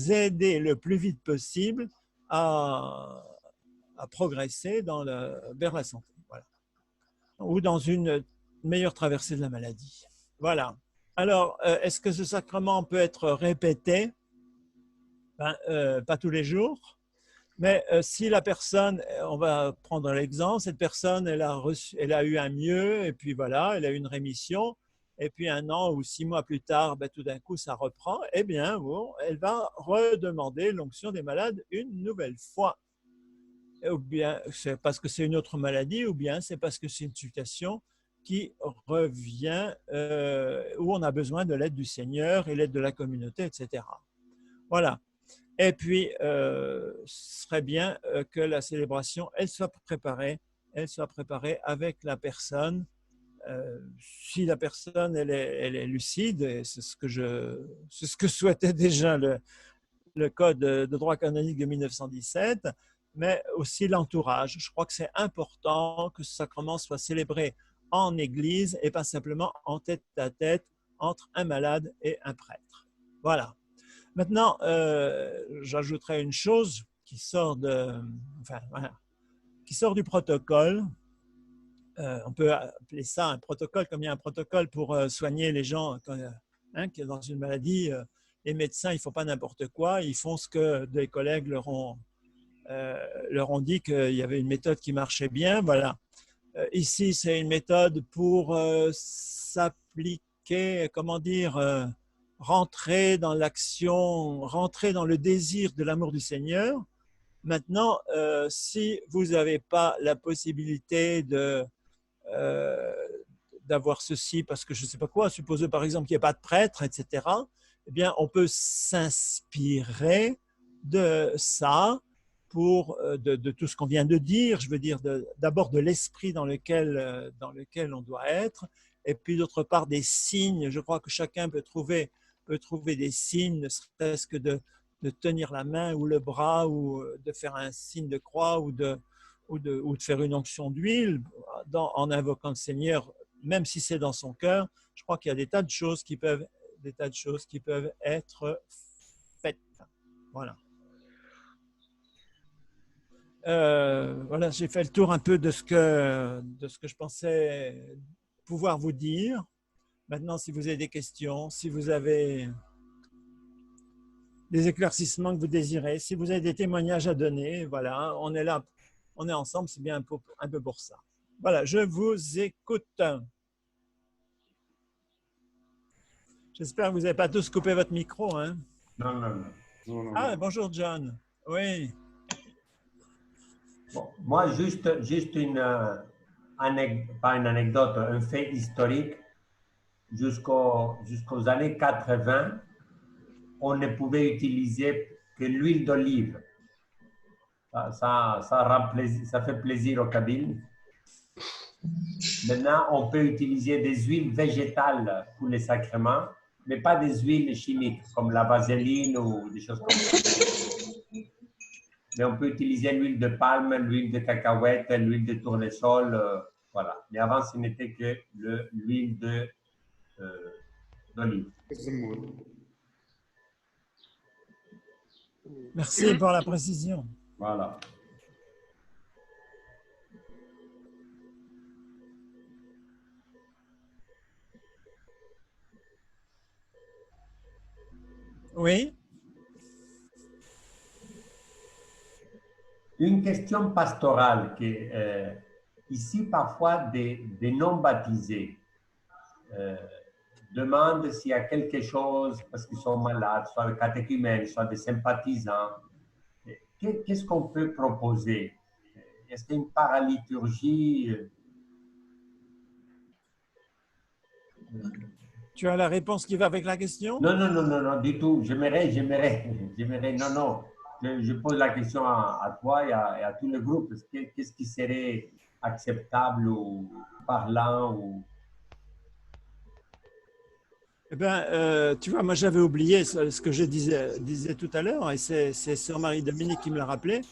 Speaker 1: aider le plus vite possible à progresser vers la santé, voilà, ou dans une meilleure traversée de la maladie. Voilà. Alors, est-ce que ce sacrement peut être répété? Pas tous les jours, mais si la personne, on va prendre l'exemple, cette personne, elle a eu un mieux, et puis voilà, elle a eu une rémission, et puis 1 an ou 6 mois plus tard, tout d'un coup, ça reprend, eh bien, bon, elle va redemander l'onction des malades une nouvelle fois. Ou bien c'est parce que c'est une autre maladie, ou bien c'est parce que c'est une situation qui revient, où on a besoin de l'aide du Seigneur et l'aide de la communauté, etc. Voilà. Et puis, ce serait bien que la célébration, elle soit préparée avec la personne. Si la personne, elle est lucide, et c'est ce que souhaitait déjà le Code de droit canonique de 1917, mais aussi l'entourage. Je crois que c'est important que ce sacrement soit célébré en église et pas simplement en tête-à-tête entre un malade et un prêtre. Voilà. Maintenant, j'ajouterai une chose qui sort qui sort du protocole. On peut appeler ça un protocole, comme il y a un protocole pour soigner les gens qui sont dans une maladie. Les médecins, ils ne font pas n'importe quoi. Ils font ce que des collègues leur ont dit qu'il y avait une méthode qui marchait bien. Voilà. Ici, c'est une méthode pour s'appliquer, comment dire, rentrer dans l'action, rentrer dans le désir de l'amour du Seigneur. Maintenant, si vous n'avez pas la possibilité d'avoir ceci parce que je ne sais pas quoi, supposez par exemple qu'il n'y a pas de prêtre, etc., eh bien, on peut s'inspirer de ça de tout ce qu'on vient de dire, je veux dire d'abord de l'esprit dans lequel on doit être, et puis d'autre part des signes. Je crois que chacun peut trouver des signes, ne serait-ce que de tenir la main ou le bras, ou de faire un signe de croix, ou de faire une onction d'huile en invoquant le Seigneur, même si c'est dans son cœur. Je crois qu'il y a des tas de choses qui peuvent être faites. Voilà. Voilà, j'ai fait le tour un peu de ce que je pensais pouvoir vous dire. Maintenant, si vous avez des questions, si vous avez des éclaircissements que vous désirez, si vous avez des témoignages à donner, voilà, on est là, on est ensemble, c'est bien un peu pour ça. Voilà, je vous écoute. J'espère que vous n'avez pas tous coupé votre micro, hein?
Speaker 2: Non, non, non.
Speaker 3: Non, non,
Speaker 1: Ah,
Speaker 3: non.
Speaker 1: bonjour John. Oui.
Speaker 2: Bon, moi, juste pas une anecdote, un fait historique. Jusqu'aux années 80, on ne pouvait utiliser que l'huile d'olive. Ça fait plaisir aux Kabyles. Maintenant, on peut utiliser des huiles végétales pour les sacrements, mais pas des huiles chimiques comme la vaseline ou des choses comme ça. Mais on peut utiliser l'huile de palme, l'huile de cacahuète, l'huile de tournesol, voilà. Mais avant, ce n'était que l'huile d'olive.
Speaker 1: Merci pour la précision.
Speaker 2: Voilà.
Speaker 1: Oui.
Speaker 2: Une question pastorale qui ici parfois des non-baptisés demandent s'il y a quelque chose parce qu'ils sont malades, soit des catéchumènes, soit des sympathisants. Qu'est-ce qu'on peut proposer? Est-ce qu'il y a une paraliturgie?
Speaker 1: Tu as la réponse qui va avec la question?
Speaker 2: Non, non, non, non, non, du tout. J'aimerais, non, non. Je pose la question à toi et à tout le groupe. Qu'est-ce qui serait acceptable ou parlant ou...
Speaker 1: Tu vois, moi j'avais oublié ce que je disais tout à l'heure, et c'est Sœur Marie-Dominique qui me l'a rappelé,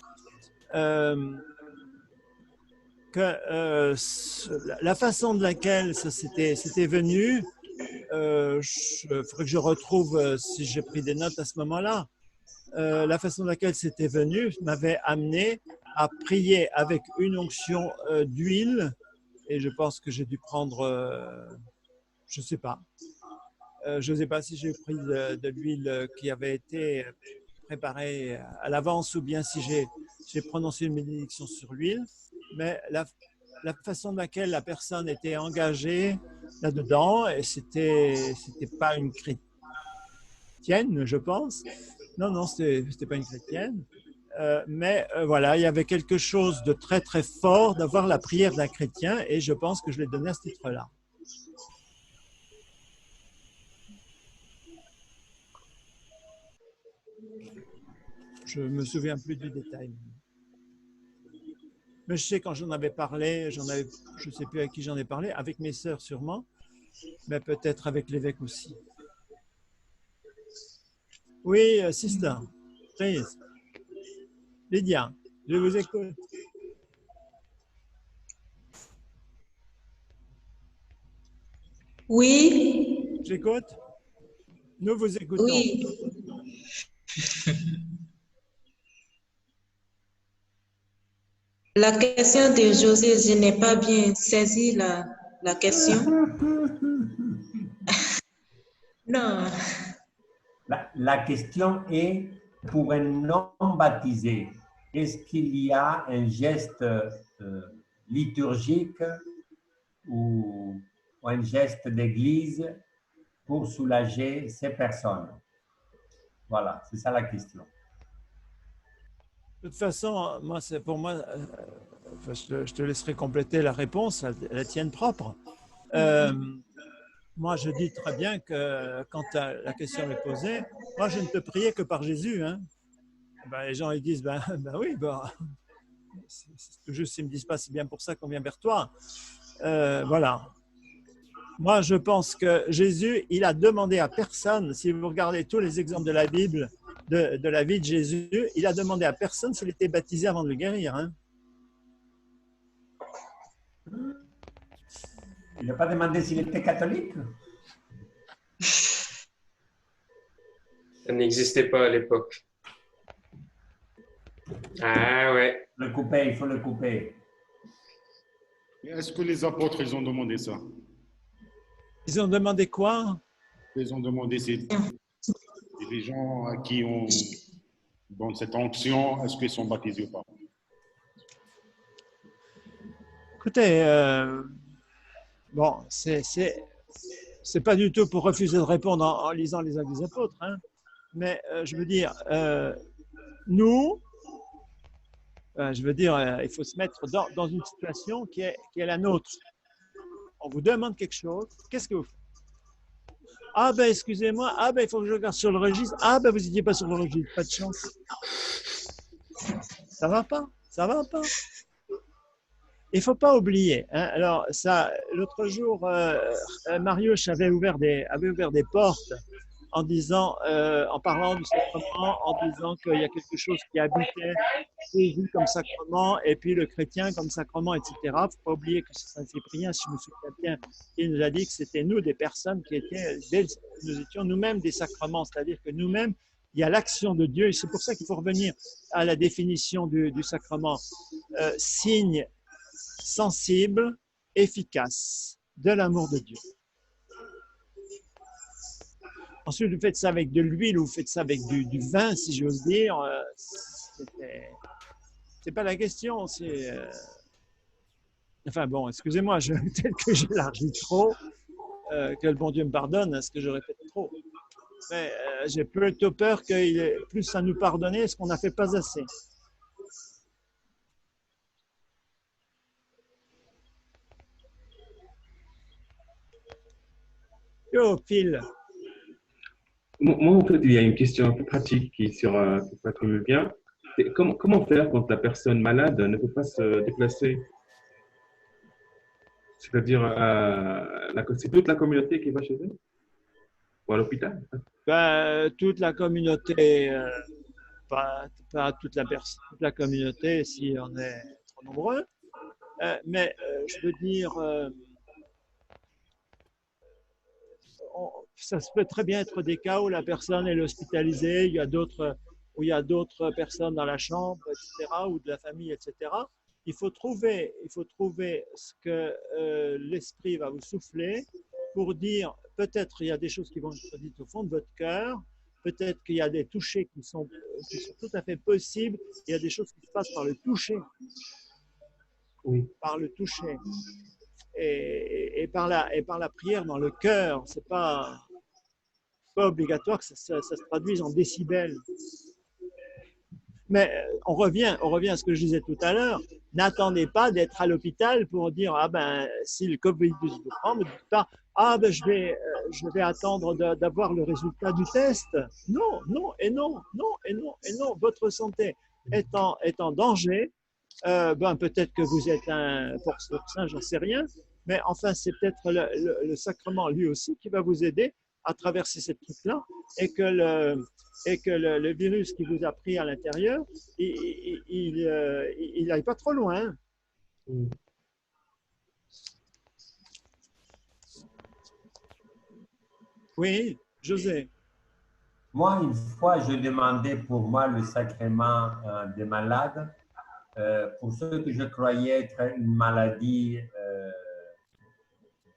Speaker 1: que la façon de laquelle c'était venu, il faudrait que je retrouve si j'ai pris des notes à ce moment-là, la façon de laquelle c'était venu m'avait amené à prier avec une onction d'huile, et je pense que j'ai dû prendre, je ne sais pas, je ne sais pas si j'ai pris de l'huile qui avait été préparée à l'avance ou bien si j'ai prononcé une bénédiction sur l'huile, mais la façon de laquelle la personne était engagée là-dedans, et c'était pas une chrétienne, je pense. Non, c'était pas une chrétienne. Mais voilà, il y avait quelque chose de très, très fort d'avoir la prière d'un chrétien, et je pense que je l'ai donné à ce titre-là. Je ne me souviens plus du détail. Mais je sais quand j'en avais parlé, je ne sais plus à qui j'en ai parlé, avec mes sœurs sûrement, mais peut-être avec l'évêque aussi. Oui, sister, please. Lydia, je vous écoute.
Speaker 6: Oui.
Speaker 1: J'écoute. Nous vous écoutons.
Speaker 6: Oui. La question de José, je n'ai pas bien saisi la question. Non.
Speaker 2: La question est, pour un non baptisé, est-ce qu'il y a un geste liturgique ou un geste d'église pour soulager ces personnes? Voilà, c'est ça la question.
Speaker 1: De toute façon, pour moi, je te laisserai compléter la réponse, la tienne propre. Moi, je dis très bien que quand la question est posée, moi, je ne peux prier que par Jésus. Hein. Les gens ils disent, oui, c'est tout juste, ils ne me disent pas, c'est bien pour ça qu'on vient vers toi. Voilà. Moi, je pense que Jésus, il a demandé à personne, si vous regardez tous les exemples de la Bible, de la vie de Jésus, il a demandé à personne s'il était baptisé avant de le guérir. Hein.
Speaker 2: Il n'a pas demandé s'il était catholique?
Speaker 5: Ça n'existait pas à l'époque. Ah ouais.
Speaker 2: Il faut le couper.
Speaker 3: Est-ce que les apôtres, ils ont demandé ça?
Speaker 1: Ils ont demandé quoi?
Speaker 3: Ils ont demandé, c'est les gens à qui on donne cette onction, est-ce qu'ils sont baptisés ou pas?
Speaker 1: Écoutez, bon, c'est pas du tout pour refuser de répondre en lisant les Actes des Apôtres, hein, mais je veux dire, nous, il faut se mettre dans une situation qui est la nôtre. On vous demande quelque chose, qu'est-ce que vous faites? Ah ben excusez-moi, ah ben il faut que je regarde sur le registre, ah ben vous n'étiez pas sur le registre, pas de chance. Ça va pas, ça va pas. Il ne faut pas oublier. Hein, alors ça, l'autre jour, Marius avait ouvert des portes en disant, en parlant du sacrement, en disant qu'il y a quelque chose qui habitait Jésus comme sacrement et puis le chrétien comme sacrement, etc. Il ne faut pas oublier que c'est Saint-Cyprien, si je me souviens bien, il nous a dit que c'était nous des personnes qui étaient, nous étions nous-mêmes des sacrements, c'est-à-dire que nous-mêmes, il y a l'action de Dieu et c'est pour ça qu'il faut revenir à la définition du sacrement. Signe sensible, efficace de l'amour de Dieu. Ensuite, vous faites ça avec de l'huile ou vous faites ça avec du vin, si j'ose dire. C'est pas la question. Enfin bon, excusez-moi, peut-être que j'élargis trop, que le bon Dieu me pardonne, est-ce que je répète trop. Mais j'ai plutôt peur qu'il ait plus à nous pardonner, est-ce qu'on n'a fait pas assez. Yo, Phil.
Speaker 7: Moi, en fait, il y a une question un peu pratique qui me vient. Comment faire quand la personne malade ne peut pas se déplacer? C'est-à-dire, c'est toute la communauté qui va chez elle? ou à l'hôpital?
Speaker 1: Ben, toute la communauté, pas toute la communauté si on est trop nombreux, mais je veux dire, ça se peut très bien être des cas où la personne est hospitalisée, où il y a d'autres personnes dans la chambre, etc., ou de la famille, etc. Il faut trouver ce que l'esprit va vous souffler pour dire, peut-être il y a des choses qui vont être dites au fond de votre cœur, peut-être qu'il y a des touchés qui sont tout à fait possibles, il y a des choses qui se passent par le toucher,
Speaker 7: Oui.
Speaker 1: par le toucher. Et par la prière dans le cœur. C'est pas obligatoire que ça se traduise en décibels. Mais on revient à ce que je disais tout à l'heure. N'attendez pas d'être à l'hôpital pour dire ah ben si le Covid-19 vous prend, ne dites pas ah ben je vais attendre d'avoir le résultat du test. Non, non et non, non et non et non. Votre santé est en danger. Ben peut-être que vous êtes un forcené, j'en sais rien. Mais enfin, c'est peut-être le sacrement lui aussi qui va vous aider à traverser cette truc-là et que le virus qui vous a pris à l'intérieur, il n'aille pas trop loin. Oui, José.
Speaker 2: Moi, une fois, je demandais pour moi le sacrement des malades, pour ceux que je croyais être une maladie,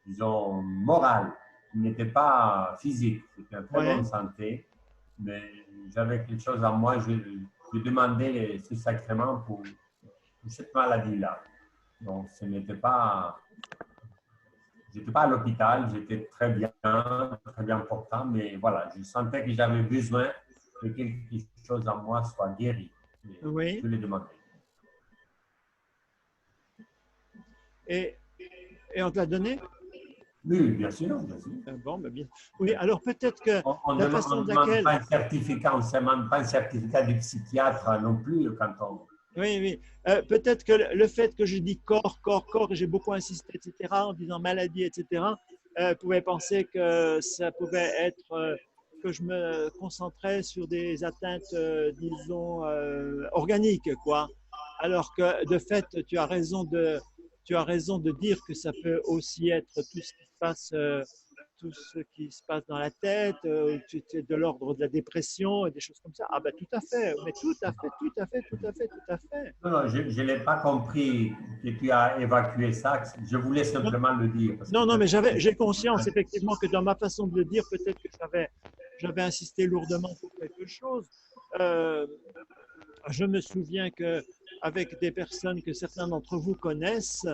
Speaker 2: disons, morale, qui n'était pas physique, c'était en très bonne santé, mais j'avais quelque chose en moi, je demandais ce sacrement pour cette maladie-là. Donc, ce n'était pas... J'étais pas à l'hôpital, j'étais très bien portant, mais voilà, je sentais que j'avais besoin que quelque chose en moi soit guéri.
Speaker 1: Oui.
Speaker 2: Je l'ai demandé.
Speaker 1: Et on te l'a donné?
Speaker 2: Oui, bien sûr.
Speaker 1: Bon, ben bien. Oui, alors peut-être que
Speaker 2: on
Speaker 1: la façon
Speaker 2: ne
Speaker 1: de laquelle…
Speaker 2: pas un certificat, on ne demande pas un certificat du psychiatre non plus quand on…
Speaker 1: Oui, oui. Peut-être que le fait que je dis corps, et j'ai beaucoup insisté, etc., en disant maladie, etc., pouvait penser que ça pouvait être que je me concentrais sur des atteintes, disons, organiques, quoi. Alors que, de fait, tu as raison de dire que ça peut aussi être tout ce qui se passe dans la tête, de l'ordre de la dépression et des choses comme ça. Ah ben tout à fait, mais tout à fait.
Speaker 2: Non, je ne l'ai pas compris que tu as évacué ça. Je voulais simplement le dire.
Speaker 1: Non, mais j'ai conscience effectivement que dans ma façon de le dire, peut-être que j'avais insisté lourdement sur quelque chose. Je me souviens qu'avec des personnes que certains d'entre vous connaissent,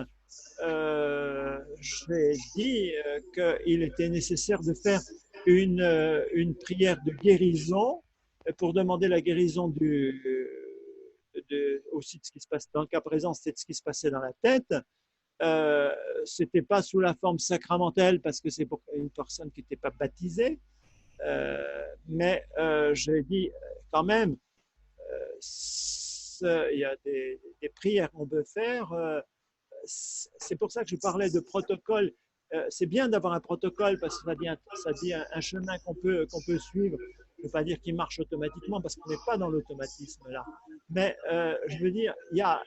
Speaker 1: j'ai dit qu'il était nécessaire de faire une prière de guérison pour demander la guérison aussi de ce qui se passe dans le cas présent, c'était de ce qui se passait dans la tête. C'était pas sous la forme sacramentelle parce que c'est pour une personne qui n'était pas baptisée, mais j'ai dit quand même, il y a des prières qu'on peut faire. C'est pour ça que je parlais de protocole. C'est bien d'avoir un protocole parce que ça dit un chemin qu'on peut suivre. Je ne veux pas dire qu'il marche automatiquement parce qu'on n'est pas dans l'automatisme là. Mais je veux dire, il y a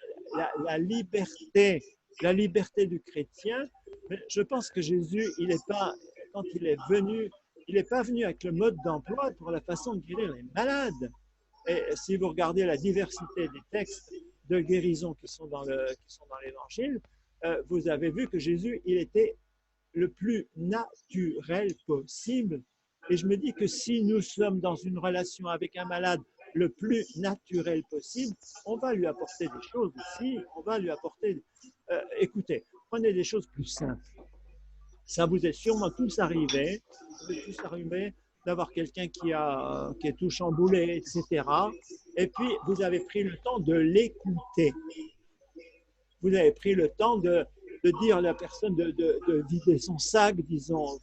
Speaker 1: la liberté du chrétien. Mais je pense que Jésus, quand il est venu, il n'est pas venu avec le mode d'emploi pour la façon de guérir les malades. Et si vous regardez la diversité des textes de guérison qui sont dans l'Évangile, vous avez vu que Jésus, il était le plus naturel possible. Et je me dis que si nous sommes dans une relation avec un malade le plus naturel possible, on va lui apporter des choses aussi, on va lui apporter… écoutez, prenez des choses plus simples. Ça vous est sûrement tous arrivé d'avoir quelqu'un qui est tout chamboulé, etc. Et puis, vous avez pris le temps de l'écouter. Vous avez pris le temps de dire à la personne de vider son sac, disons.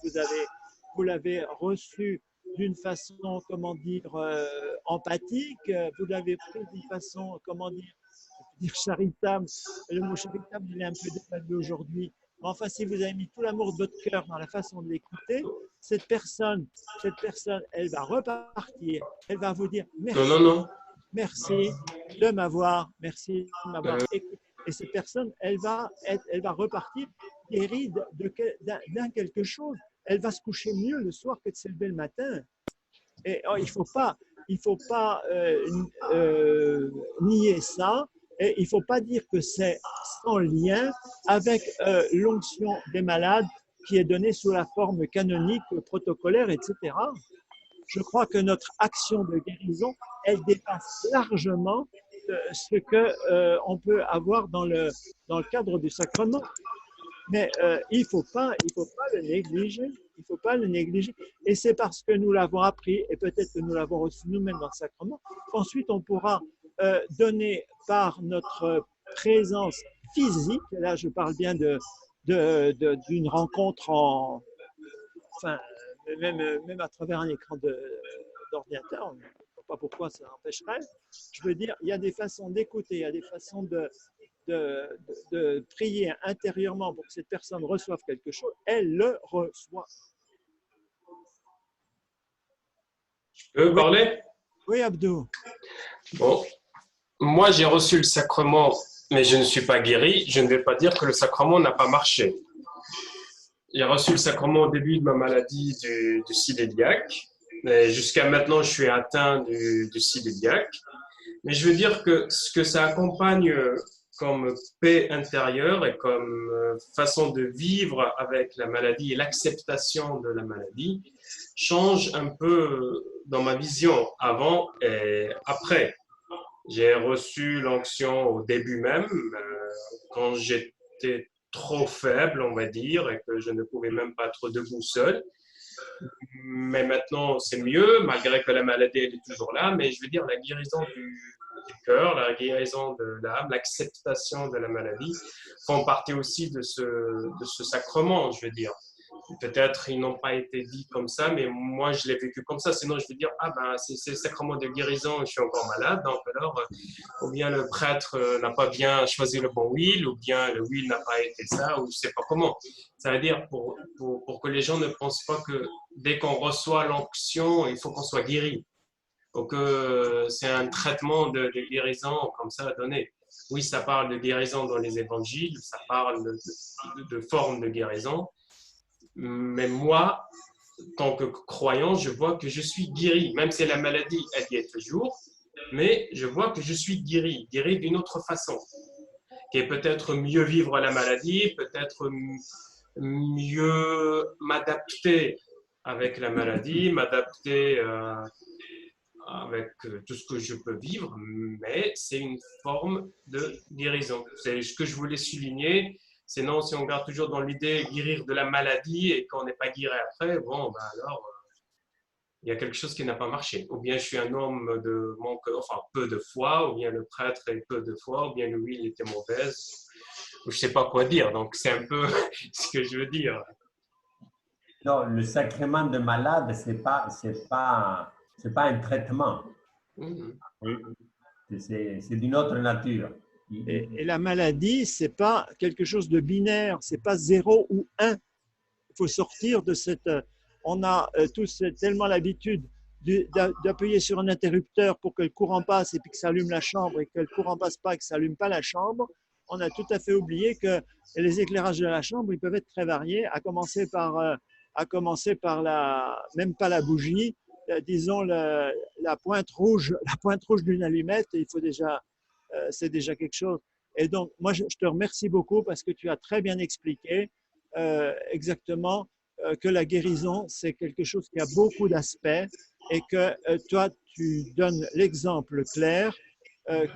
Speaker 1: Vous l'avez reçu d'une façon, comment dire, empathique. Vous l'avez pris d'une façon, comment dire charitable. Le mot charitable, il est un peu dévalué aujourd'hui. Mais enfin, si vous avez mis tout l'amour de votre cœur dans la façon de l'écouter, cette personne, elle va repartir, elle va vous dire merci,
Speaker 5: Non, non, non.
Speaker 1: merci de m'avoir écouté. Et cette personne, elle va repartir guérie d'un quelque chose. Elle va se coucher mieux le soir que de se lever le matin. Et oh, il faut pas nier ça. Et il ne faut pas dire que c'est sans lien avec l'onction des malades qui est donnée sous la forme canonique, protocolaire, etc. Je crois que notre action de guérison, elle dépasse largement ce qu'on peut avoir dans le cadre du sacrement. Mais il faut pas le négliger. Il faut pas le négliger. Et c'est parce que nous l'avons appris, et peut-être que nous l'avons reçu nous-mêmes dans le sacrement, qu'ensuite on pourra donner par notre présence physique, là je parle bien d'une rencontre enfin, même à travers un écran d'ordinateur, je ne sais pas pourquoi ça empêcherait. Je veux dire, il y a des façons d'écouter, il y a des façons de prier intérieurement pour que cette personne reçoive quelque chose, elle le reçoit.
Speaker 5: Je peux parler?
Speaker 1: Oui, Abdou.
Speaker 5: Bon, moi j'ai reçu le sacrement, mais je ne suis pas guéri. Je ne vais pas dire que le sacrement n'a pas marché. J'ai reçu le sacrement au début de ma maladie du cœliaque. Jusqu'à maintenant, je suis atteint du cœliaque. Mais je veux dire que ce que ça accompagne comme paix intérieure et comme façon de vivre avec la maladie et l'acceptation de la maladie change un peu dans ma vision avant et après. J'ai reçu l'onction au début même, quand j'étais trop faible, on va dire, et que je ne pouvais même pas être debout seul. Mais maintenant, c'est mieux, malgré que la maladie elle est toujours là. Mais je veux dire, la guérison du cœur, la guérison de l'âme, l'acceptation de la maladie font partie aussi de ce sacrement, je veux dire. Peut-être ils n'ont pas été dit comme ça, mais moi je l'ai vécu comme ça. Sinon, je vais dire, ah ben, c'est le sacrement de guérison, je suis encore malade. Donc alors, ou bien le prêtre n'a pas bien choisi le bon huile, ou bien le huile n'a pas été ça, ou je sais pas comment. Ça veut dire pour que les gens ne pensent pas que dès qu'on reçoit l'onction, il faut qu'on soit guéri. Ou que c'est un traitement de guérison comme ça à donner. Oui, ça parle de guérison dans les évangiles, ça parle de forme de guérison. Mais moi, en tant que croyant, je vois que je suis guéri. Même si la maladie, elle y est toujours, mais je vois que je suis guéri d'une autre façon. Qui est peut-être mieux vivre la maladie, peut-être mieux m'adapter avec la maladie, m'adapter avec tout ce que je peux vivre, mais c'est une forme de guérison. C'est ce que je voulais souligner. Sinon, si on garde toujours dans l'idée guérir de la maladie et qu'on n'est pas guéri après, bon, ben alors, il y a quelque chose qui n'a pas marché. Ou bien je suis un homme de manque, enfin, peu de foi, ou bien le prêtre est peu de foi, ou bien l'huile était mauvaise, ou je ne sais pas quoi dire. Donc, c'est un peu ce que je veux dire.
Speaker 2: Non, le sacrement de malade, c'est pas un traitement. C'est d'une autre nature.
Speaker 1: Et la maladie, ce n'est pas quelque chose de binaire, ce n'est pas 0 ou 1. Il faut sortir de cette… On a tous tellement l'habitude d'appuyer sur un interrupteur pour que le courant passe et puis que ça allume la chambre et que le courant ne passe pas et que ça n'allume pas la chambre. On a tout à fait oublié que les éclairages de la chambre, ils peuvent être très variés, à commencer par même pas la bougie, disons la pointe rouge d'une allumette, il faut déjà… c'est déjà quelque chose. Et donc, moi, je te remercie beaucoup parce que tu as très bien expliqué exactement que la guérison, c'est quelque chose qui a beaucoup d'aspects et que toi, tu donnes l'exemple clair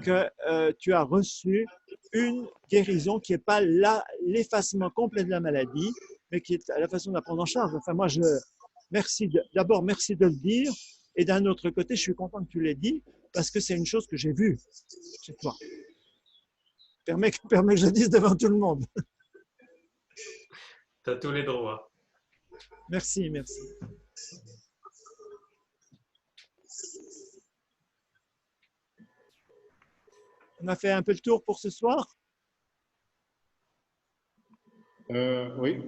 Speaker 1: que tu as reçu une guérison qui n'est pas l'effacement complet de la maladie, mais qui est la façon de la prendre en charge. Enfin, moi, d'abord, merci de le dire. Et d'un autre côté, je suis content que tu l'aies dit parce que c'est une chose que j'ai vue chez toi. Permets que je le dise devant tout le monde.
Speaker 5: Tu as tous les droits.
Speaker 1: Merci, merci. On a fait un peu le tour pour ce soir?
Speaker 3: Oui.